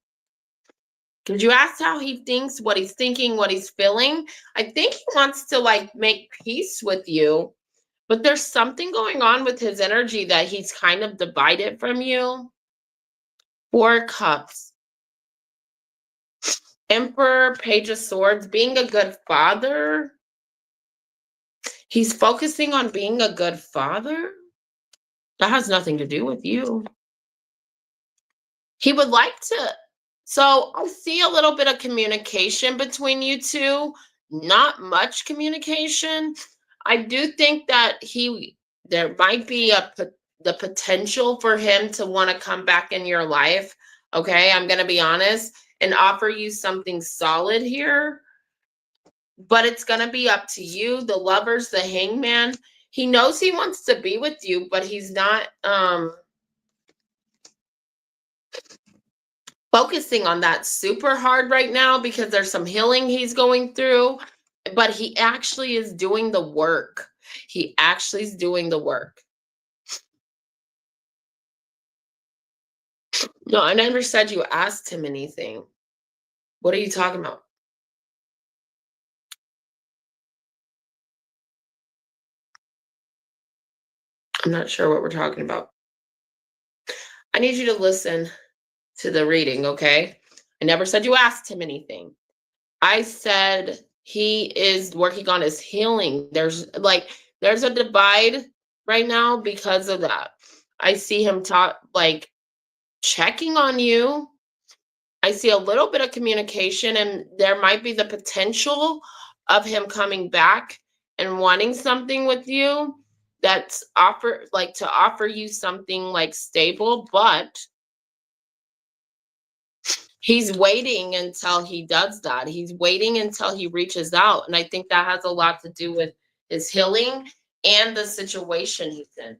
Because you asked how he thinks, what he's thinking, what he's feeling. I think he wants to like make peace with you, but there's something going on with his energy that he's kind of divided from you. 4 cups. Emperor, Page of Swords, being a good father. He's focusing on being a good father. That has nothing to do with you. He would like to. So I see a little bit of communication between you two, not much communication. I do think that there might be the potential for him to want to come back in your life. Okay, I'm going to be honest and offer you something solid here, but it's going to be up to you. The Lovers, the Hangman, he knows he wants to be with you, but he's not focusing on that super hard right now because there's some healing he's going through, but he actually is doing the work. He actually is doing the work. No, I never said you asked him anything. What are you talking about? I'm not sure what we're talking about. I need you to listen to the reading, okay? I never said you asked him anything. I said he is working on his healing. There's a divide right now because of that. I see him checking on you. I see a little bit of communication, and there might be the potential of him coming back and wanting something with you that's to offer you something like stable, but he's waiting until he does that. He's waiting until he reaches out. And I think that has a lot to do with his healing and the situation he's in.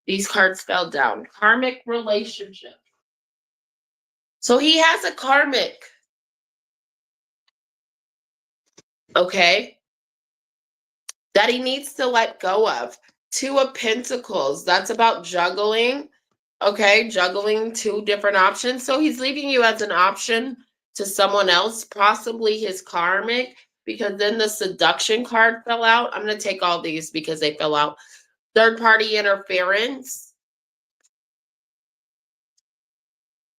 These cards fell down. Karmic relationship. So he has a karmic. Okay. That he needs to let go of. 2 of Pentacles. That's about juggling. Okay. Juggling 2 different options. So he's leaving you as an option to someone else, possibly his karmic, because then the seduction card fell out. I'm going to take all these because they fell out. Third party interference.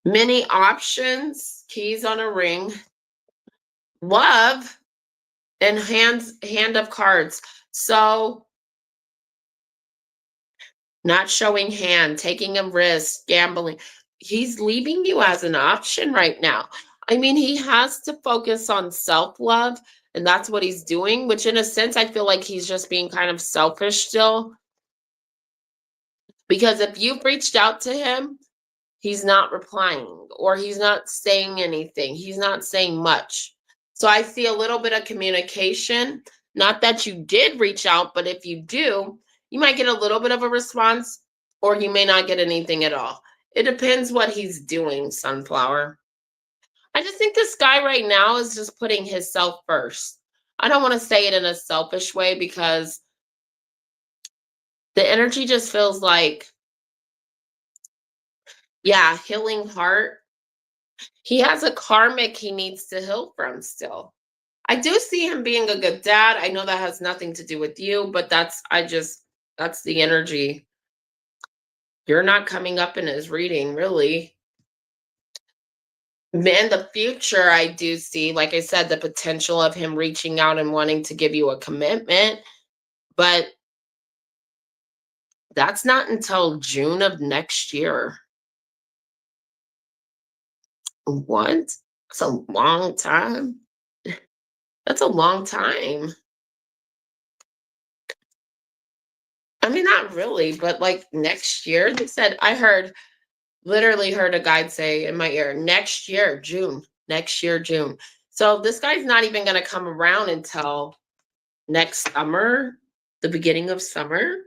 Many options. Keys on a ring. Love. And hand of cards. So not showing hand, taking a risk, gambling. He's leaving you as an option right now. I mean, he has to focus on self-love, and that's what he's doing, which in a sense, I feel like he's just being kind of selfish still. Because if you've reached out to him, he's not replying or he's not saying anything. He's not saying much. So I see a little bit of communication. Not that you did reach out, but if you do, you might get a little bit of a response or you may not get anything at all. It depends what he's doing, Sunflower. I just think this guy right now is just putting himself first. I don't want to say it in a selfish way because the energy just feels like, yeah, healing heart. He has a karmic he needs to heal from still. I do see him being a good dad. I know that has nothing to do with you, but that's the energy. You're not coming up in his reading, really. In the future, I do see, like I said, the potential of him reaching out and wanting to give you a commitment, but that's not until June of next year. What? That's a long time. That's a long time. I mean, not really, but like next year, they said, literally heard a guide say in my ear, next year, June. So this guy's not even going to come around until next summer, the beginning of summer.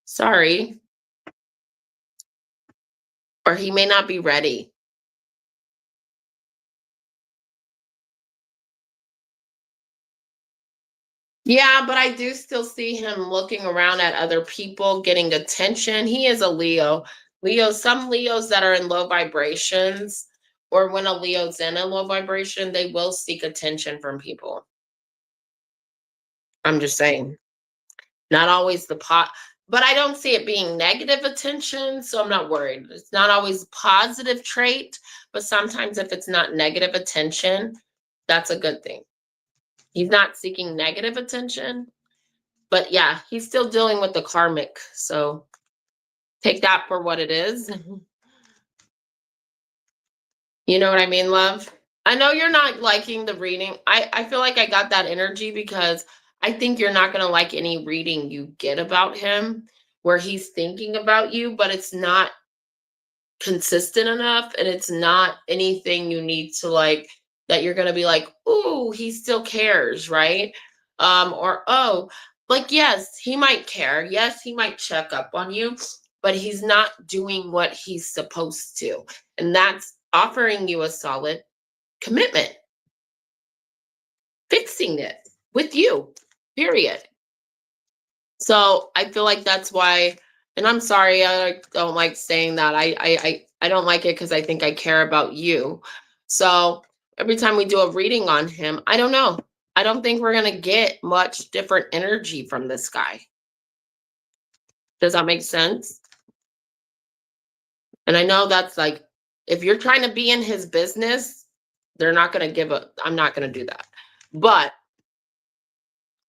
Sorry. Or he may not be ready. Yeah, but I do still see him looking around at other people, getting attention. He is a Leo. Some Leos that are in low vibrations or when a Leo's in a low vibration, they will seek attention from people. I'm just saying. Not always but I don't see it being negative attention, so I'm not worried. It's not always a positive trait, but sometimes if it's not negative attention, that's a good thing. He's not seeking negative attention, but yeah, he's still dealing with the karmic. So take that for what it is. You know what I mean, love? I know you're not liking the reading. I feel like I got that energy because I think you're not going to like any reading you get about him where he's thinking about you, but it's not consistent enough and it's not anything you need to like that you're going to be like, "Ooh, he still cares," right? Or oh, like yes, he might care. Yes, he might check up on you, but he's not doing what he's supposed to. And that's offering you a solid commitment, fixing it with you, period. So I feel like that's why, and I'm sorry, I don't like saying that. I don't like it because I think I care about you. So every time we do a reading on him, I don't know. I don't think we're gonna get much different energy from this guy. Does that make sense? And I know that's like, if you're trying to be in his business, they're not gonna give a. I'm not gonna do that. But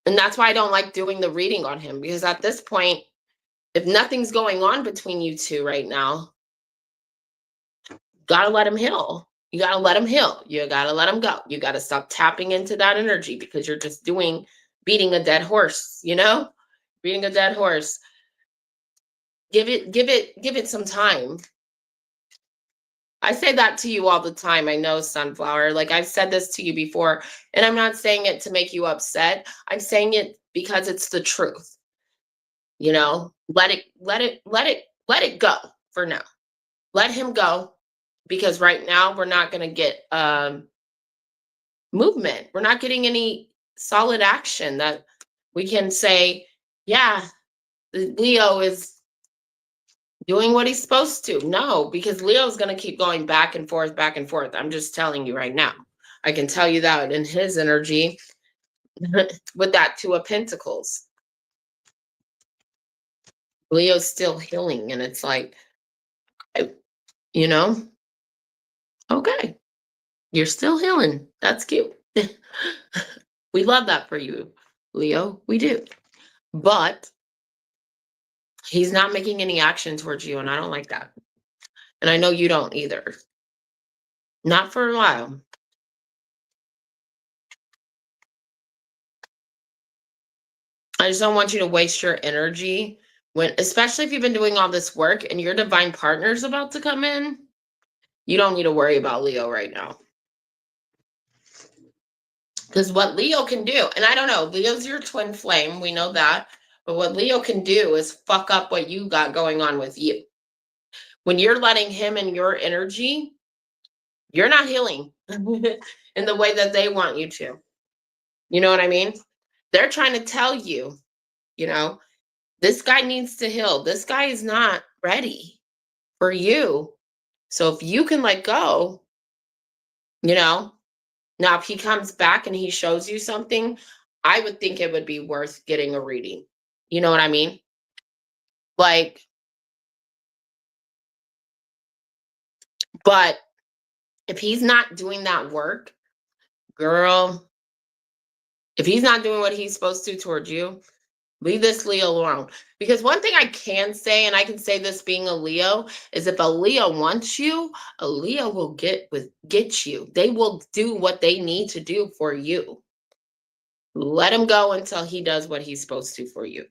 and that's why I don't like doing the reading on him because at this point, if nothing's going on between you two right now, gotta let him heal. You gotta let him heal. You gotta let him go. You gotta stop tapping into that energy because you're just beating a dead horse, beating a dead horse. Give it some time. I say that to you all the time. I know, Sunflower. Like I've said this to you before, and I'm not saying it to make you upset. I'm saying it because it's the truth. Let it go for now. Let him go because right now we're not going to get movement. We're not getting any solid action that we can say, yeah, Leo is doing what he's supposed to. No, because Leo's going to keep going back and forth, back and forth. I'm just telling you right now. I can tell you that in his energy with that Two of Pentacles. Leo's still healing, and it's like, you know, okay, you're still healing. That's cute. We love that for you, Leo. We do. But he's not making any action towards you, and I don't like that. And I know you don't either. Not for a while. I just don't want you to waste your energy especially if you've been doing all this work and your divine partner's about to come in. You don't need to worry about Leo right now. Because what Leo can do, and I don't know, Leo's your twin flame, we know that. But what Leo can do is fuck up what you got going on with you. When you're letting him in your energy, you're not healing in the way that they want you to. You know what I mean? They're trying to tell you, this guy needs to heal. This guy is not ready for you. So if you can let go, now if he comes back and he shows you something, I would think it would be worth getting a reading. You know what I mean? Like, but if he's not doing that work, girl, if he's not doing what he's supposed to towards you, leave this Leo alone. Because one thing I can say, and I can say this being a Leo, is if a Leo wants you, a Leo will get you. They will do what they need to do for you. Let him go until he does what he's supposed to for you.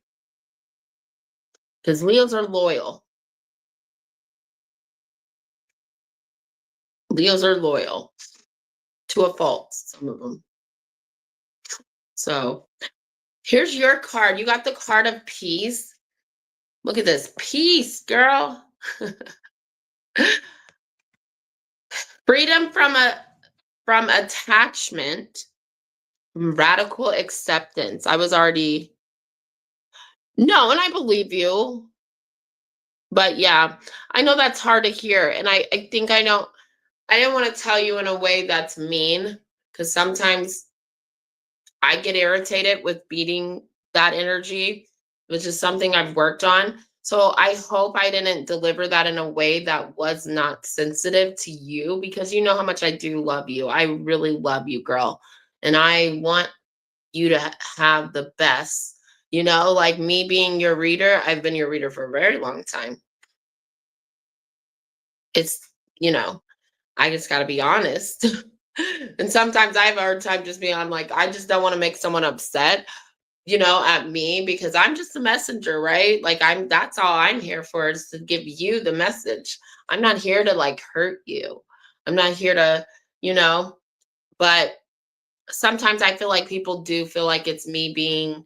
Because Leos are loyal. Leos are loyal to a fault, some of them. So here's your card. You got the card of peace. Look at this. Peace, girl. Freedom from attachment, radical acceptance. I was already no, and I believe you. But yeah, I know that's hard to hear. And I think I know I didn't want to tell you in a way that's mean because sometimes I get irritated with beating that energy, which is something I've worked on. So I hope I didn't deliver that in a way that was not sensitive to you because you know how much I do love you. I really love you, girl. And I want you to have the best. You know, like me being your reader, I've been your reader for a very long time. It's, you know, I just got to be honest. And sometimes I have a hard time just being, I'm like, I just don't want to make someone upset, at me because I'm just a messenger, right? Like that's all I'm here for is to give you the message. I'm not here to like hurt you. I'm not here to, you know, but sometimes I feel like people do feel like it's me being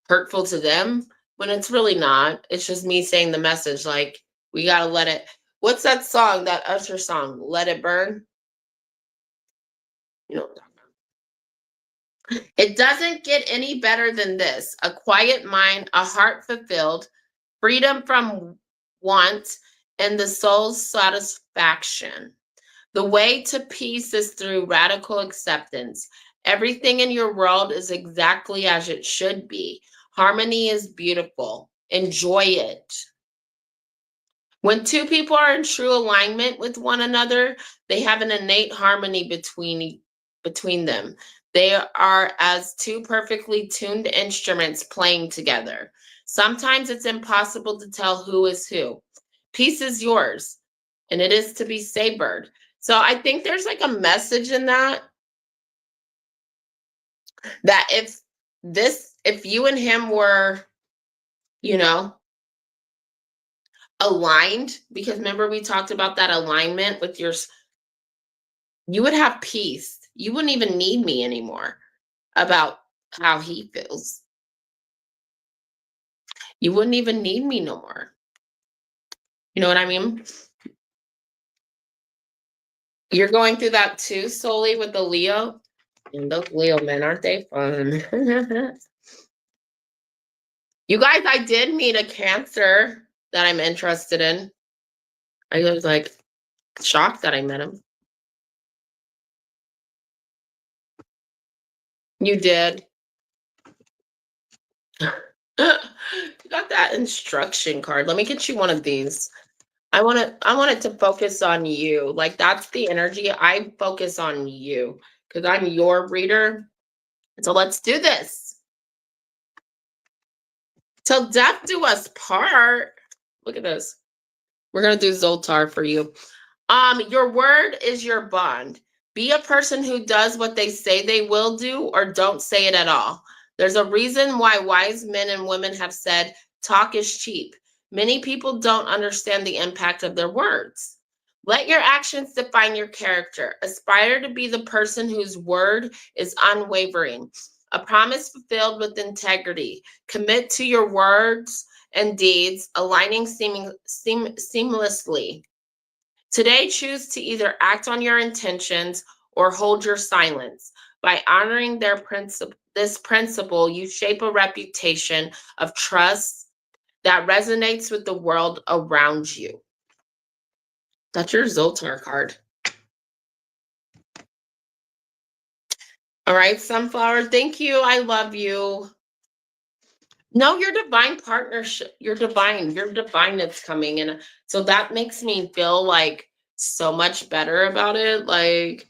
hurtful to them when it's really not. It's just me saying the message like we got to let it. What's that song, that Usher song, Let It Burn? You know, it doesn't get any better than this. A quiet mind, a heart fulfilled, freedom from want, and the soul's satisfaction. The way to peace is through radical acceptance. Everything in your world is exactly as it should be. Harmony is beautiful. Enjoy it. When two people are in true alignment with one another, they have an innate harmony between them. They are as two perfectly tuned instruments playing together. Sometimes it's impossible to tell who is who. Peace is yours, and it is to be savored. So I think there's like a message in that if you and him were, you know, aligned, because remember we talked about that alignment with you would have peace. You wouldn't even need me anymore about how he feels. You wouldn't even need me no more. You know what I mean? You're going through that too, solely with the Leo. And those Leo men, aren't they fun? You guys, I did meet a Cancer that I'm interested in. I was like shocked that I met him. You did. You got that instruction card. Let me get you one of these. I want it to focus on you. Like that's the energy. I focus on you because I'm your reader. So let's do this. Till death do us part. Look at this. We're gonna do Zoltar for you. Your word is your bond. Be a person who does what they say they will do or don't say it at all. There's a reason why wise men and women have said talk is cheap. Many people don't understand the impact of their words. Let your actions define your character. Aspire to be the person whose word is unwavering, a promise fulfilled with integrity. Commit to your words and deeds, aligning seamlessly. Today, choose to either act on your intentions or hold your silence. By honoring this principle, you shape a reputation of trust that resonates with the world around you. That's your Zoltar card. All right, Sunflower, thank you. I love you. No, your divine partnership, your divine is coming. And so that makes me feel like so much better about it. Like,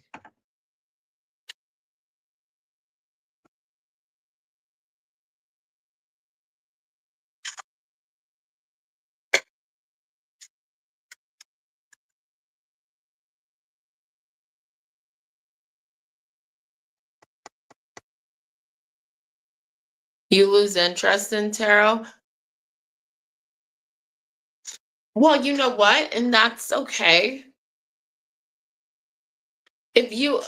you lose interest in tarot. Well, you know what? And that's okay. If you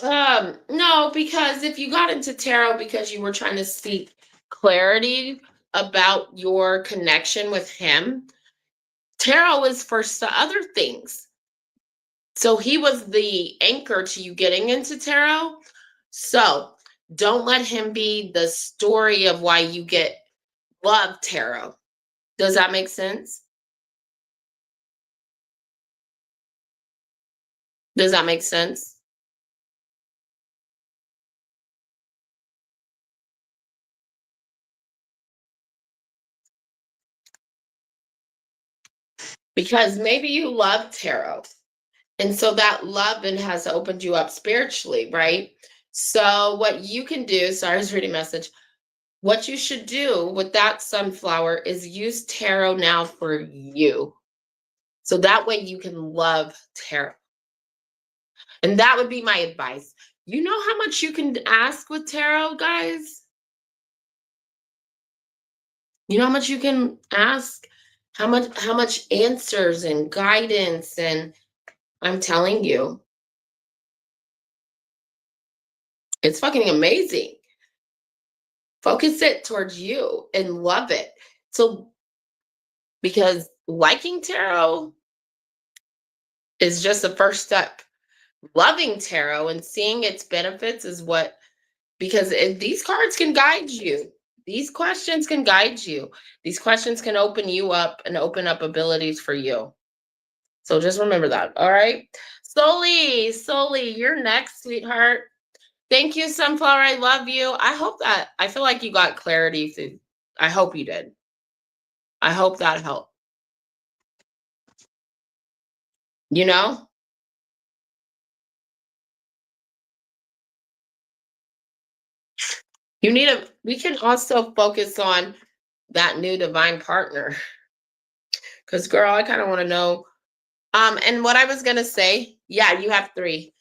no, because if you got into tarot because you were trying to seek clarity about your connection with him, tarot is for other things. So he was the anchor to you getting into tarot. So don't let him be the story of why you love tarot. Does that make sense? Does that make sense? Because maybe you love tarot. And so that love and has opened you up spiritually, right? So what you can do, sorry, I was reading a message. What you should do with that sunflower is use tarot now for you. So that way you can love tarot. And that would be my advice. You know how much you can ask with tarot, guys? You know how much you can ask? How much answers and guidance, and I'm telling you, it's fucking amazing. Focus it towards you and love it. So because liking tarot is just the first step. Loving tarot and seeing its benefits is what, because these cards can guide you. These questions can guide you. These questions can open you up and open up abilities for you. So just remember that. All right. Soli, you're next, sweetheart. Thank you, Sunflower. I love you. I feel like you got clarity through. I hope you did. I hope that helped. You know? We can also focus on that new divine partner. Cause girl, I kind of want to know. And what I was gonna say, yeah, you have 3.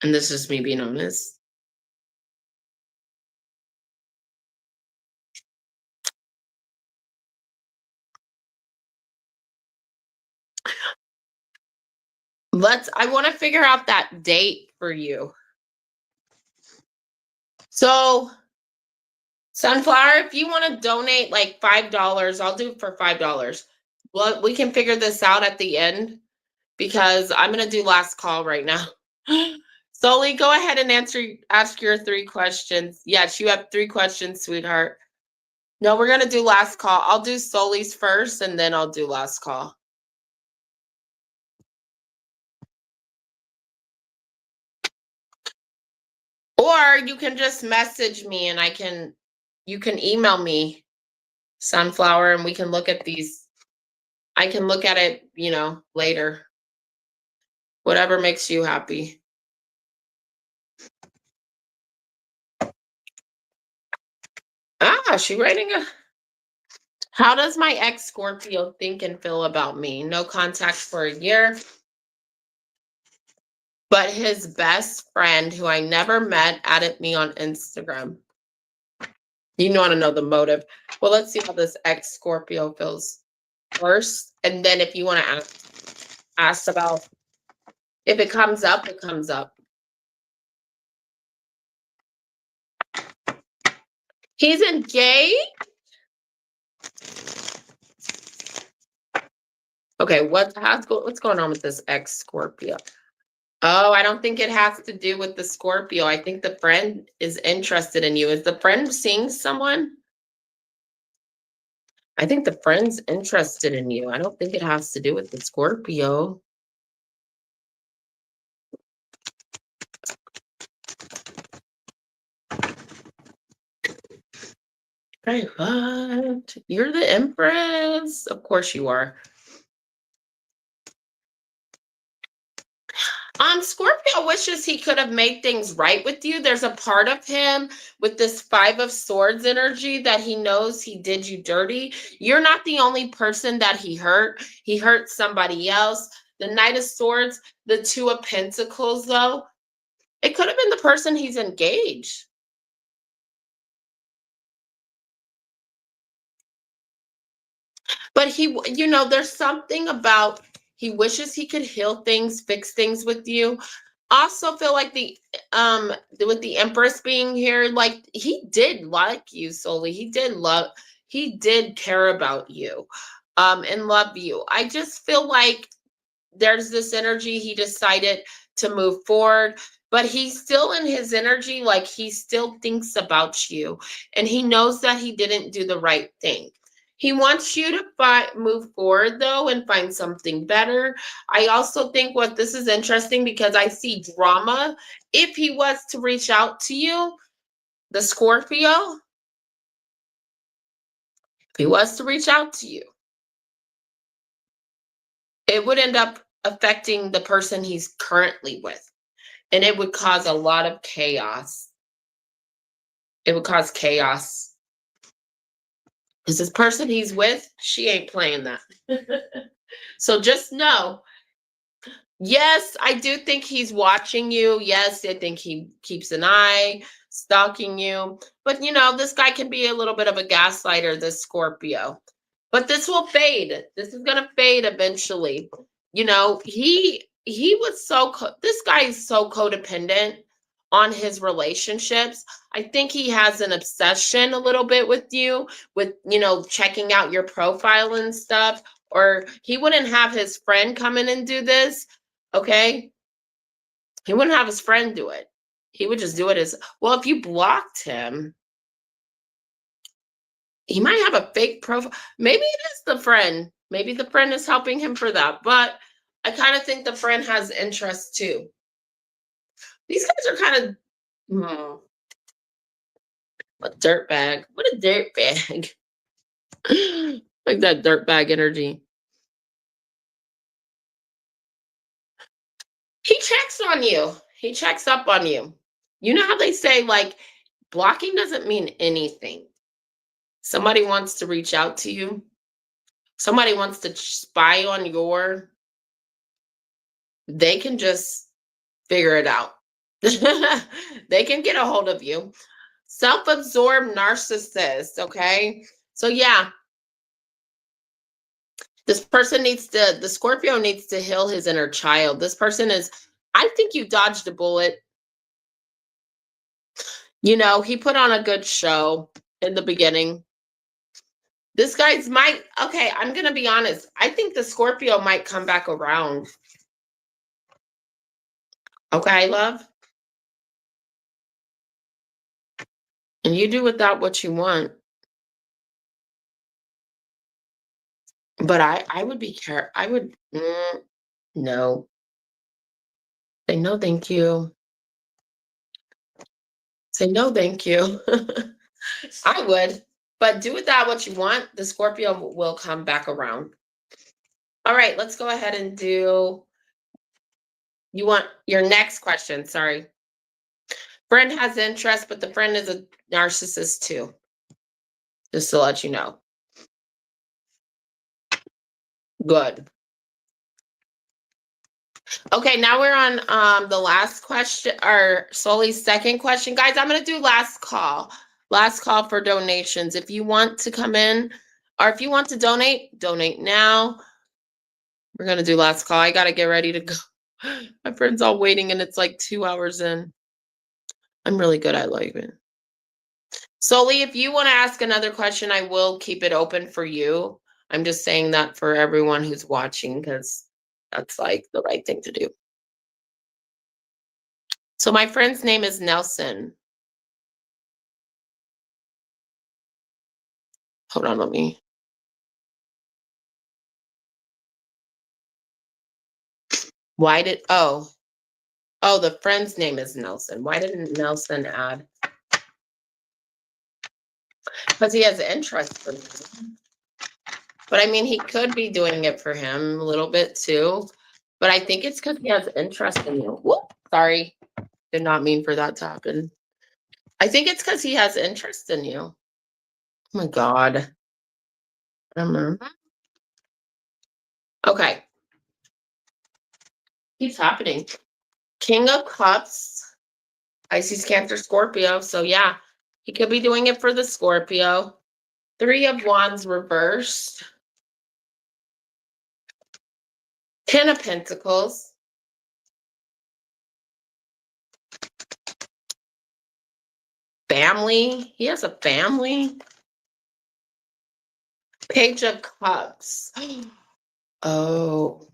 And this is me being honest. I want to figure out that date for you. So, Sunflower, if you want to donate like $5, I'll do it for $5. Well, we can figure this out at the end because I'm gonna do last call right now. Soli, go ahead and ask your 3 questions. Yes, you have 3 questions, sweetheart. No, we're gonna do last call. I'll do Soli's first and then I'll do last call. Or you can just message me and you can email me, Sunflower, and we can look at these. I can look at it, later. Whatever makes you happy. She writing how does my ex Scorpio think and feel about me? No contact for a year. But his best friend, who I never met, added me on Instagram. You want to know the motive. Well, let's see how this ex Scorpio feels first. And then if you want to ask about, if it comes up, it comes up. He's engaged? Okay, what's going on with this ex Scorpio? Oh, I don't think it has to do with the Scorpio. I think the friend is interested in you. Is the friend seeing someone? I think the friend's interested in you. I don't think it has to do with the Scorpio. Right, what? You're the Empress? Of course you are. Scorpio wishes he could have made things right with you. There's a part of him with this 5 of Swords energy that he knows he did you dirty. You're not the only person that he hurt. He hurt somebody else. The Knight of Swords, the 2 of Pentacles, though, it could have been the person he's engaged. But there's something about he wishes he could heal things, fix things with you. Also feel like with the Empress being here, like he did like you, Soli. He did care about you, and love you. I just feel like there's this energy he decided to move forward, but he's still in his energy, like he still thinks about you, and he knows that he didn't do the right thing. He wants you to move forward though and find something better. I also think what this is interesting because I see drama. If he was to reach out to you, the Scorpio, if he was to reach out to you, it would end up affecting the person he's currently with. And it would cause a lot of chaos. It would cause chaos. Because this person he's with, she ain't playing that. So just know, yes, I do think he's watching you. Yes, I think he keeps an eye, stalking you. But this guy can be a little bit of a gaslighter, this Scorpio. But this will fade. This is gonna fade eventually. He was this guy is so codependent on his relationships. I think he has an obsession a little bit with you, with checking out your profile and stuff. Or he wouldn't have his friend come in and do this. Okay. He wouldn't have his friend do it. He would just do it as well. If you blocked him, he might have a fake profile. Maybe it is the friend. Maybe the friend is helping him for that. But I kind of think the friend has interest too. These guys are kind of a dirtbag. What a dirtbag. Like that dirtbag energy. He checks on you. He checks up on you. You know how they say, like, blocking doesn't mean anything. Somebody wants to reach out to you. Somebody wants to spy on they can just figure it out. They can get a hold of you. Self-absorbed narcissist, okay? So yeah, the Scorpio needs to heal his inner child. This person I think you dodged a bullet. He put on a good show in the beginning. This guy's okay, I'm going to be honest. I think the Scorpio might come back around. Okay, love? And you do with that what you want. But I would be careful. I would, no. Say no, thank you. Say no, thank you. I would. But do with that what you want. The Scorpio will come back around. All right, let's go ahead and do. You want your next question. Sorry. Friend has interest, but the friend is a narcissist too. Just to let you know. Good. Okay, now we're on the last question, or Soli's second question. Guys, I'm going to do last call. Last call for donations. If you want to come in, or if you want to donate now. We're going to do last call. I got to get ready to go. My friend's all waiting and it's like 2 hours in. I'm really good at it. Soli, if you want to ask another question, I will keep it open for you. I'm just saying that for everyone who's watching because that's like the right thing to do. So my friend's name is Nelson. Hold on, let me. The friend's name is Nelson. Why didn't Nelson add? Because he has interest for me. But I mean, he could be doing it for him a little bit too. But I think it's because he has interest in you. Whoop, sorry. Did not mean for that to happen. I think it's because he has interest in you. Oh my God. Okay. Keeps happening. King of Cups, Pisces, Cancer, Scorpio. So yeah, he could be doing it for the Scorpio. 3 of Wands reversed. 10 of Pentacles. Family. He has a family. Page of Cups. Oh.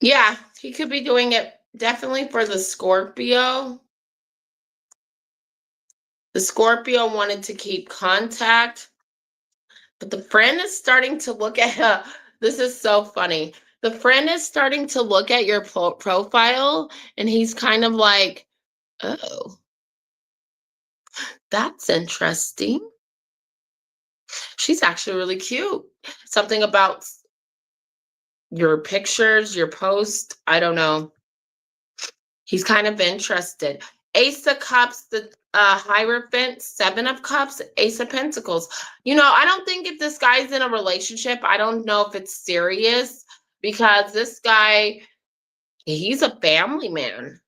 Yeah, he could be doing it definitely for the Scorpio. The Scorpio wanted to keep contact, but the friend is starting to look at this is so funny. The friend is starting to look at your profile and he's kind of like, "Oh, that's interesting. She's actually really cute." Something about your pictures, your post, I don't know. He's kind of interested. Ace of Cups, the Hierophant, Seven of Cups, Ace of Pentacles. I don't think if this guy's in a relationship, I don't know if it's serious because this guy, he's a family man.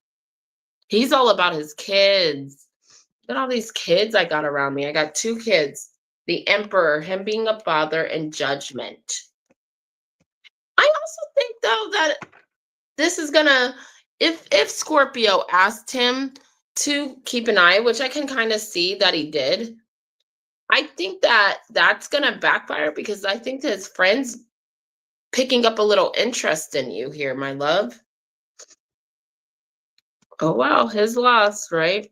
He's all about his kids. Look at all these kids I got around me. I got 2 kids. The Emperor, him being a father, and Judgment. I also think though that this is gonna if Scorpio asked him to keep an eye, which I can kind of see that he did, I think that that's gonna backfire because I think that his friends picking up a little interest in you here, my love. Oh wow, his loss, right?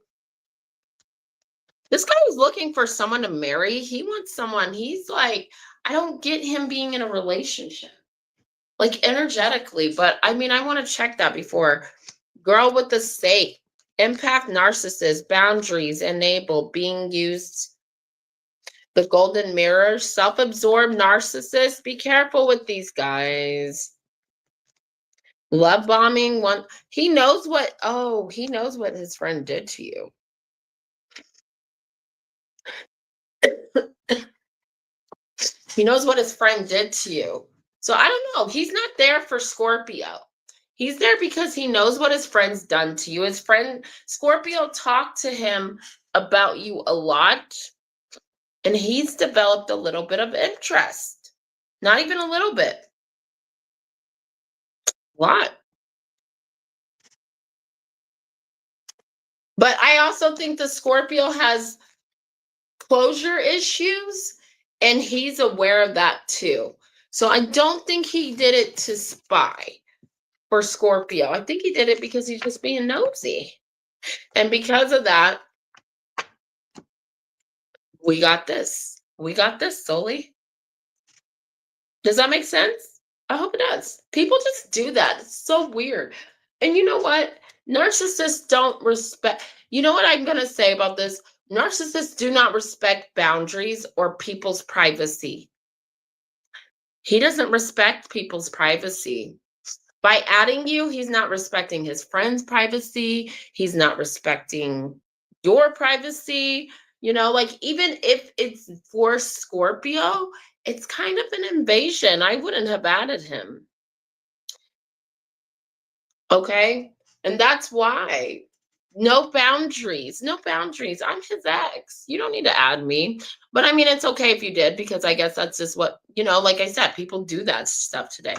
This guy is looking for someone to marry. He wants someone. He's like, I don't get him being in a relationship, like energetically, but I mean, I want to check that before. Girl with the stake, empath narcissist, boundaries, enable, being used. The golden mirror, self-absorbed narcissist. Be careful with these guys. Love bombing, he knows what his friend did to you. He knows what his friend did to you. So I don't know. He's not there for Scorpio. He's there because he knows what his friend's done to you. His friend Scorpio talked to him about you a lot, and he's developed a little bit of interest. Not even a little bit. A lot. But I also think the Scorpio has closure issues, and he's aware of that too. So I don't think he did it to spy for Scorpio. I think he did it because he's just being nosy. And because of that, we got this. We got this, Soli. Does that make sense? I hope it does. People just do that. It's so weird. And you know what? Narcissists don't respect. You know what I'm going to say about this? Narcissists do not respect boundaries or people's privacy. He doesn't respect people's privacy. By adding you, he's not respecting his friend's privacy. He's not respecting your privacy. Like even if it's for Scorpio, it's kind of an invasion. I wouldn't have added him. Okay? And that's why. No boundaries. No boundaries. I'm his ex. You don't need to add me. But I mean, it's okay if you did because I guess that's just what, like I said, people do that stuff today.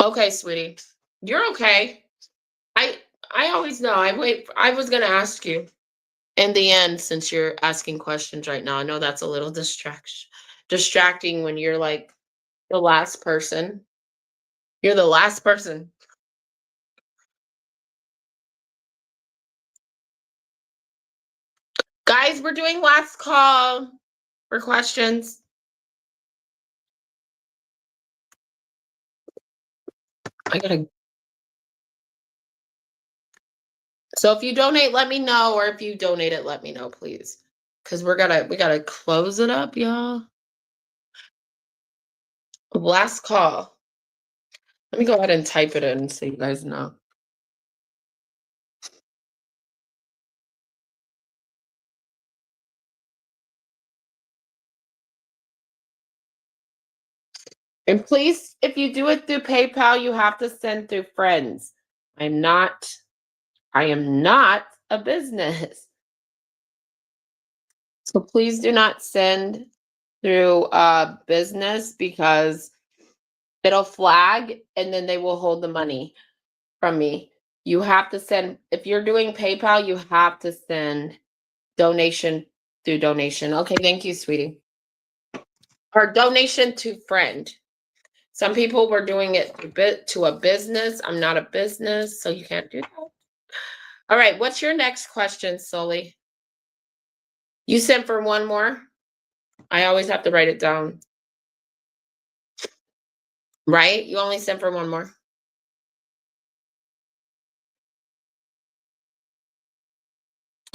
Okay, sweetie. You're okay. I I always know. I was gonna ask you in the end since you're asking questions right now. I know that's a little distracting when you're like the last person. You're the last person. Guys, we're doing last call for questions. I gotta So if you donate, let me know, or if you donate it, let me know, please. Because we gotta close it up, y'all. Last call. Let me go ahead and type it in so you guys know. And please, if you do it through PayPal, you have to send through friends. I am not a business. So please do not send through business because it'll flag and then they will hold the money from me. You have to send, if you're doing PayPal, you have to send donation through donation. Okay, thank you, sweetie. Or donation to friend. Some people were doing it to a business. I'm not a business, so you can't do that. All right, what's your next question, Sully? You sent for one more? I always have to write it down. Right? You only sent for one more?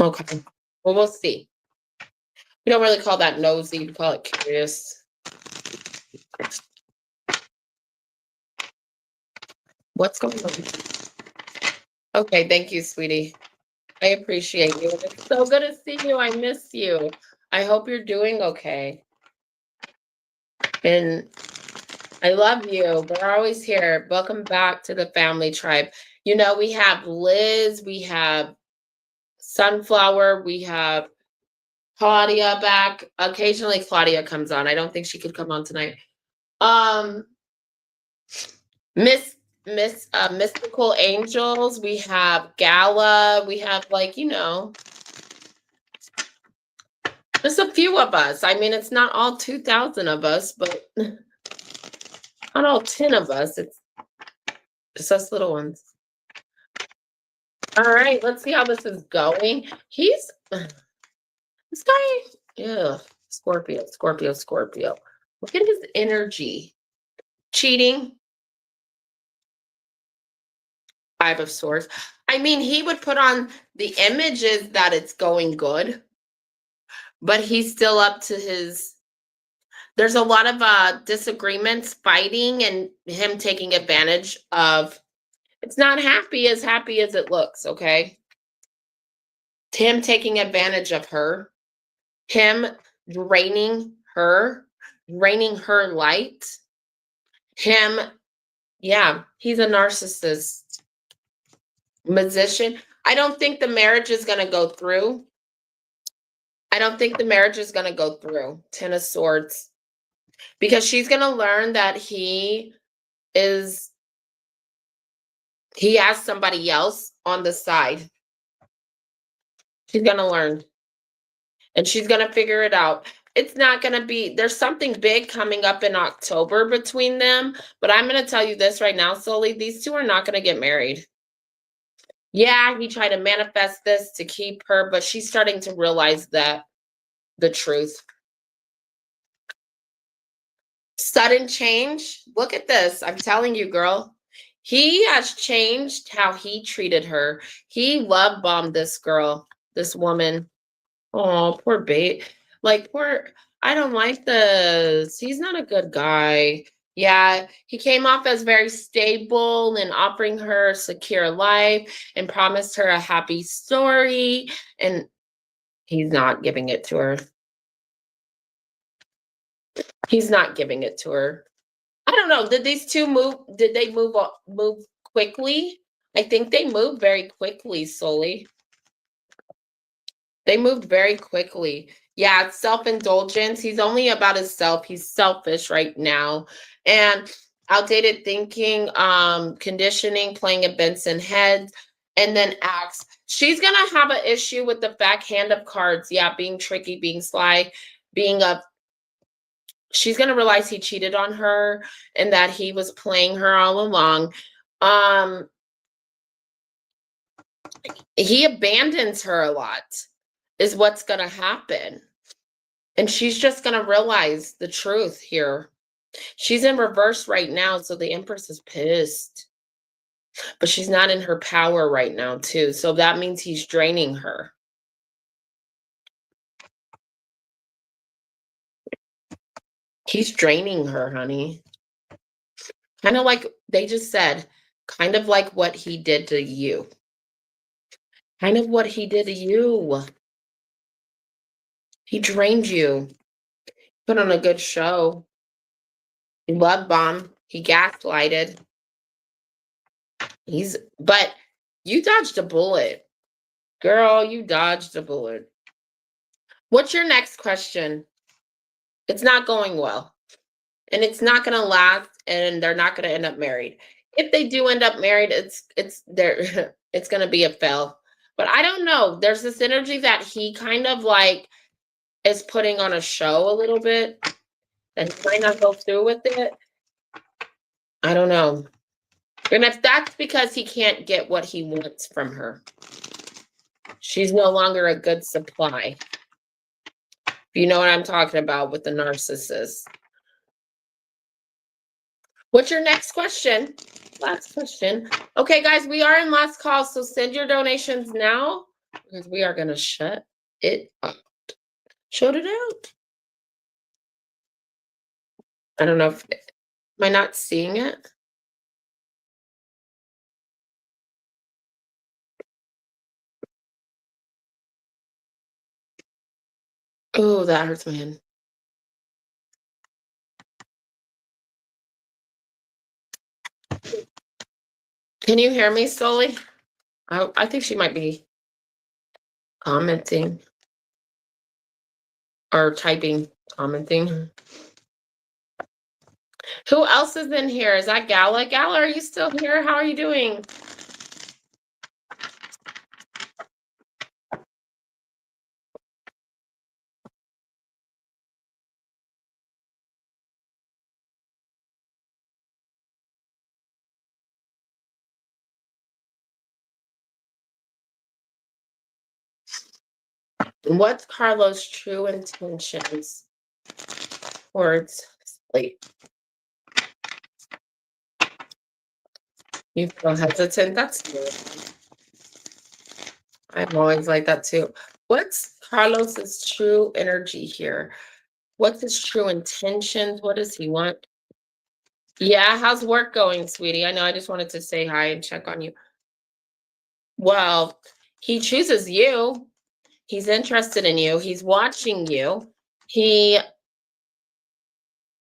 Okay. Well, we'll see. We don't really call that nosy, we call it curious. What's going on? Okay, thank you, sweetie. I appreciate you. It's so good to see you. I miss you. I hope you're doing okay. And I love you. We're always here. Welcome back to the family tribe. You know, we have Liz, we have Sunflower, we have Claudia back. Occasionally Claudia comes on. I don't think she could come on tonight. Miss Mystical Angels, we have Gala, we have just a few of us. I mean, it's not all 2,000 of us, but not all 10 of us. It's just us little ones. All right, let's see how this is going. This guy, yeah, Scorpio. Look at his energy. Cheating. 5 of Swords. I mean, he would put on the images that it's going good, but he's still up to his. There's a lot of disagreements, fighting, and him taking advantage of. It's not happy as it looks, okay? Him taking advantage of her, him draining her light, him, yeah, he's a narcissist. Musician. I don't think the marriage is going to go through. Ten of Swords. Because she's going to learn that he has somebody else on the side. She's going to learn. And she's going to figure it out. It's not going to be, there's something big coming up in October between them. But I'm going to tell you this right now, Sully, these two are not going to get married. Yeah, he tried to manifest this to keep her, but she's starting to realize that the truth. Sudden change. Look at this. I'm telling you, girl. He has changed how he treated her. He love bombed this girl, this woman. Oh, poor bait. I don't like this. He's not a good guy. Yeah, he came off as very stable and offering her a secure life and promised her a happy story. And he's not giving it to her. He's not giving it to her. I don't know. Did these two move? Did they move quickly? I think they moved very quickly, Sully. They moved very quickly. Yeah, self-indulgence. He's only about himself. He's selfish right now. And outdated thinking, conditioning, playing a Benson head, and then acts. She's going to have an issue with the backhand of cards. Yeah, being tricky, being sly, she's going to realize he cheated on her and that he was playing her all along. He abandons her a lot is what's going to happen. And she's just going to realize the truth here. She's in reverse right now, so the Empress is pissed. But she's not in her power right now, too. So that means he's draining her. He's draining her, honey. Kind of like they just said, kind of like what he did to you. Kind of what he did to you. He drained you. Put on a good show. He love bombed. He gaslighted. But you dodged a bullet. Girl, you dodged a bullet. What's your next question? It's not going well. And it's not going to last, and they're not going to end up married. If they do end up married, it's going to be a fail. But I don't know. There's this energy that he kind of like is putting on a show a little bit. then he might not go through with it. I don't know. And if that's because he can't get what he wants from her, she's no longer a good supply. You know what I'm talking about with the narcissist. What's your next question? Last question. Okay, guys, we are in last call, so send your donations now because we are going to shut it up. Shut it out. I don't know if, am I not seeing it? Oh, that hurts my hand. Can you hear me, Stoli? I think she might be commenting or typing, commenting. Who else is in here? Is that Gala? Gala, are you still here? How are you doing? What's Carlos' true intentions towards sleep? You feel hesitant? That's good. I'm always like that too. What's Carlos's true energy here? What's his true intentions? What does he want? Yeah, how's work going, sweetie? I know I just wanted to say hi and check on you. Well, he chooses you. He's interested in you. He's watching you. He's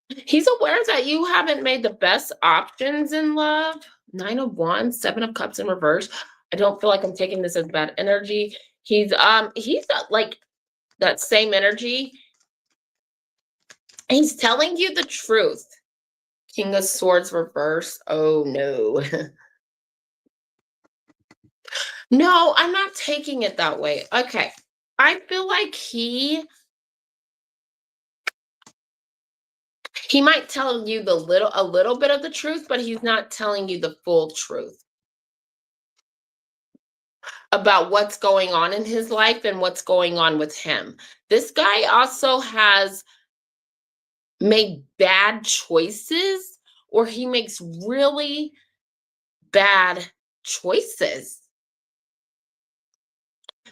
aware that you haven't made the best options in love. 9 of Wands, 7 of Cups in reverse. I don't feel like I'm taking this as bad energy. He's like that same energy. He's telling you the truth. King of Swords reverse. Oh no. No, I'm not taking it that way. Okay. I feel like he might tell you a little bit of the truth, but he's not telling you the full truth about what's going on in his life and what's going on with him. This guy also has made bad choices, or he makes really bad choices.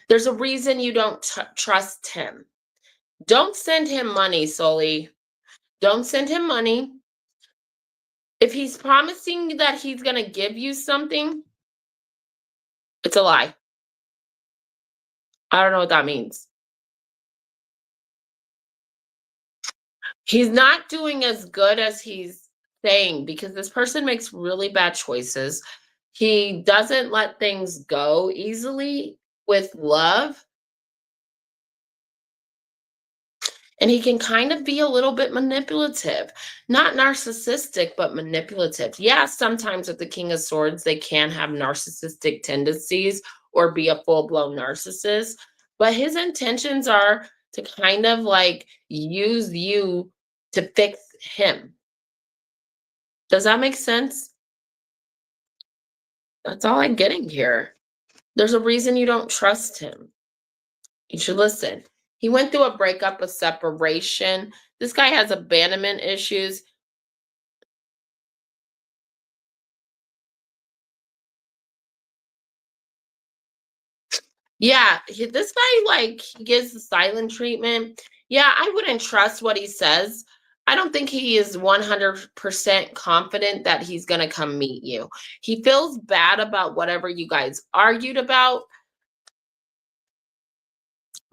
There's a reason you don't trust him. Don't send him money, Sully. Don't send him money. If he's promising that he's going to give you something, it's a lie. I don't know what that means. He's not doing as good as he's saying because this person makes really bad choices. He doesn't let things go easily with love. And he can kind of be a little bit manipulative, not narcissistic, but manipulative. Yeah, sometimes with the King of Swords, they can have narcissistic tendencies or be a full blown narcissist. But his intentions are to kind of like use you to fix him. Does that make sense? That's all I'm getting here. There's a reason you don't trust him. You should listen. He went through a breakup, a separation. This guy has abandonment issues. Yeah, this guy like he gives the silent treatment. Yeah, I wouldn't trust what he says. I don't think he is 100% confident that he's going to come meet you. He feels bad about whatever you guys argued about.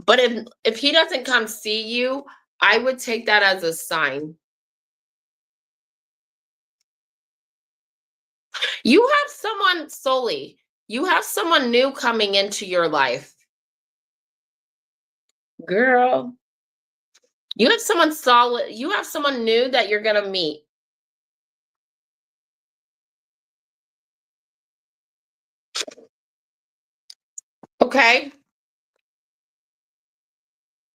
But if he doesn't come see you, I would take that as a sign. You have someone solely. You have someone new coming into your life. Girl, you have someone solid. You have someone new that you're going to meet. Okay?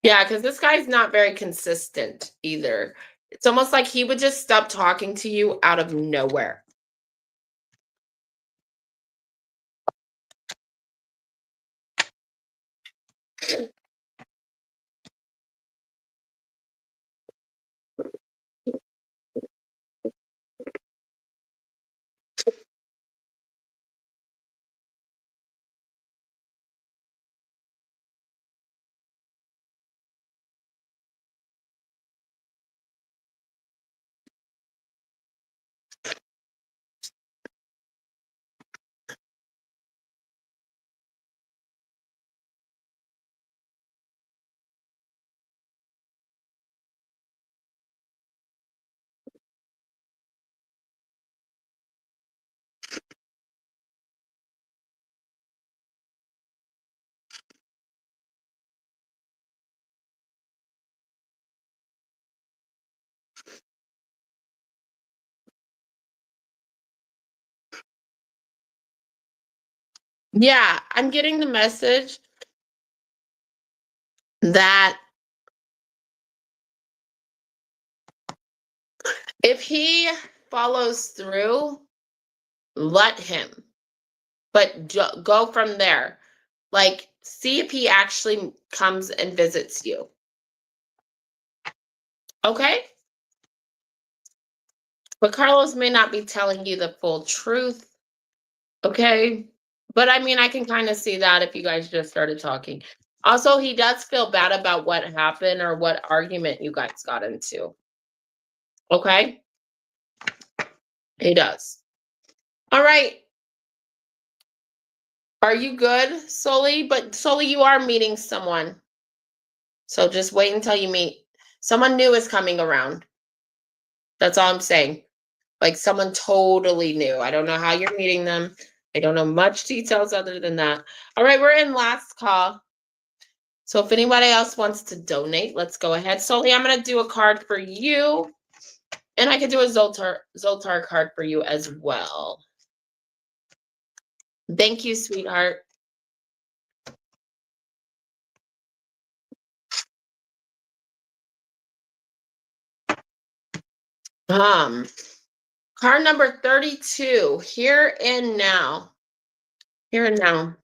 Yeah, because this guy's not very consistent either. It's almost like he would just stop talking to you out of nowhere. Yeah, I'm getting the message that if he follows through, let him, but go from there. Like, see if he actually comes and visits you. Okay? But Carlos may not be telling you the full truth. Okay? But I mean, I can kind of see that if you guys just started talking. Also, he does feel bad about what happened or what argument you guys got into. Okay? He does. All right. Are you good, Sully? But Sully, you are meeting someone. So just wait until you meet. Someone new is coming around. That's all I'm saying. Like someone totally new. I don't know how you're meeting them. I don't know much details other than that. All right, we're in last call. So if anybody else wants to donate, let's go ahead. Sully, I'm going to do a card for you. And I could do a Zoltar card for you as well. Thank you, sweetheart. Card number 32, here and now. Here and now.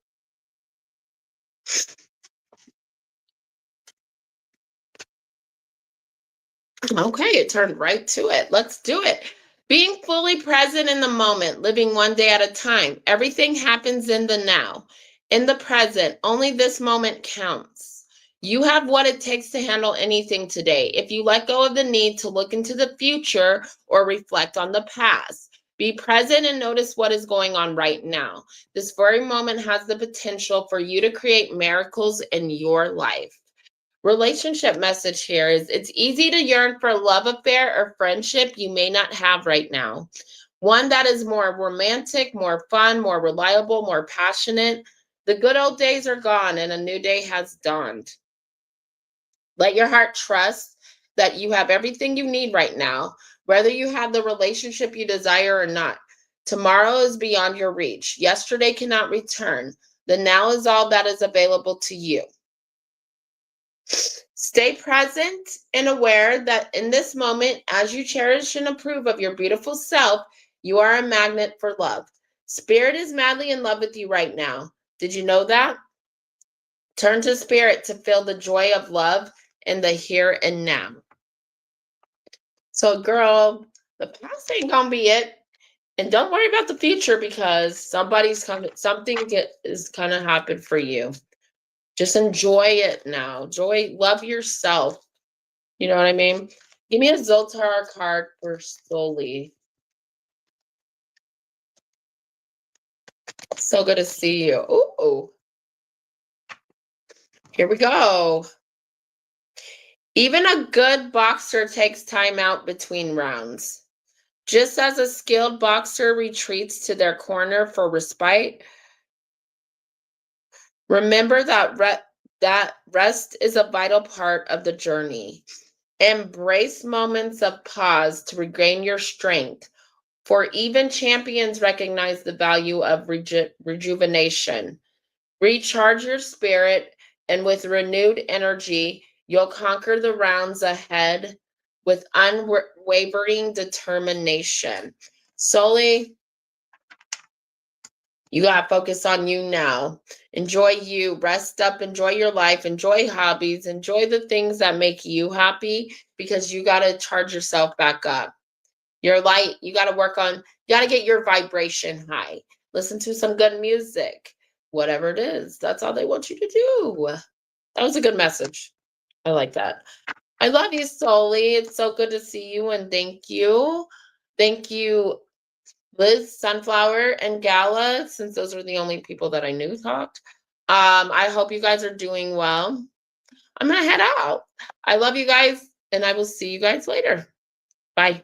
Okay, it turned right to it. Let's do it. Being fully present in the moment, living one day at a time. Everything happens in the now. In the present, only this moment counts. You have what it takes to handle anything today. If you let go of the need to look into the future or reflect on the past, be present and notice what is going on right now. This very moment has the potential for you to create miracles in your life. Relationship message here is it's easy to yearn for a love affair or friendship you may not have right now. One that is more romantic, more fun, more reliable, more passionate. The good old days are gone and a new day has dawned. Let your heart trust that you have everything you need right now, whether you have the relationship you desire or not. Tomorrow is beyond your reach. Yesterday cannot return. The now is all that is available to you. Stay present and aware that in this moment, as you cherish and approve of your beautiful self, you are a magnet for love. Spirit is madly in love with you right now. Did you know that? Turn to spirit to feel the joy of love in the here and now. So, girl, the past ain't gonna be it. And don't worry about the future because somebody's coming, is gonna happen for you. Just enjoy it now. Love yourself. You know what I mean? Give me a Zoltar card for Sully. So good to see you. Ooh. Here we go. Even a good boxer takes time out between rounds. Just as a skilled boxer retreats to their corner for respite, remember that rest is a vital part of the journey. Embrace moments of pause to regain your strength. For even champions recognize the value of rejuvenation. Recharge your spirit, and with renewed energy, you'll conquer the rounds ahead. with unwavering determination. Sully, you got to focus on you now. Enjoy you. Rest up. Enjoy your life. Enjoy hobbies. Enjoy the things that make you happy because you got to charge yourself back up. Your light, you got to work on, you got to get your vibration high. Listen to some good music, whatever it is. That's all they want you to do. That was a good message. I like that. I love you, Soli. It's so good to see you, and thank you. Thank you, Liz, Sunflower, and Gala, since those are the only people that I knew talked. I hope you guys are doing well. I'm gonna head out. I love you guys, and I will see you guys later. Bye.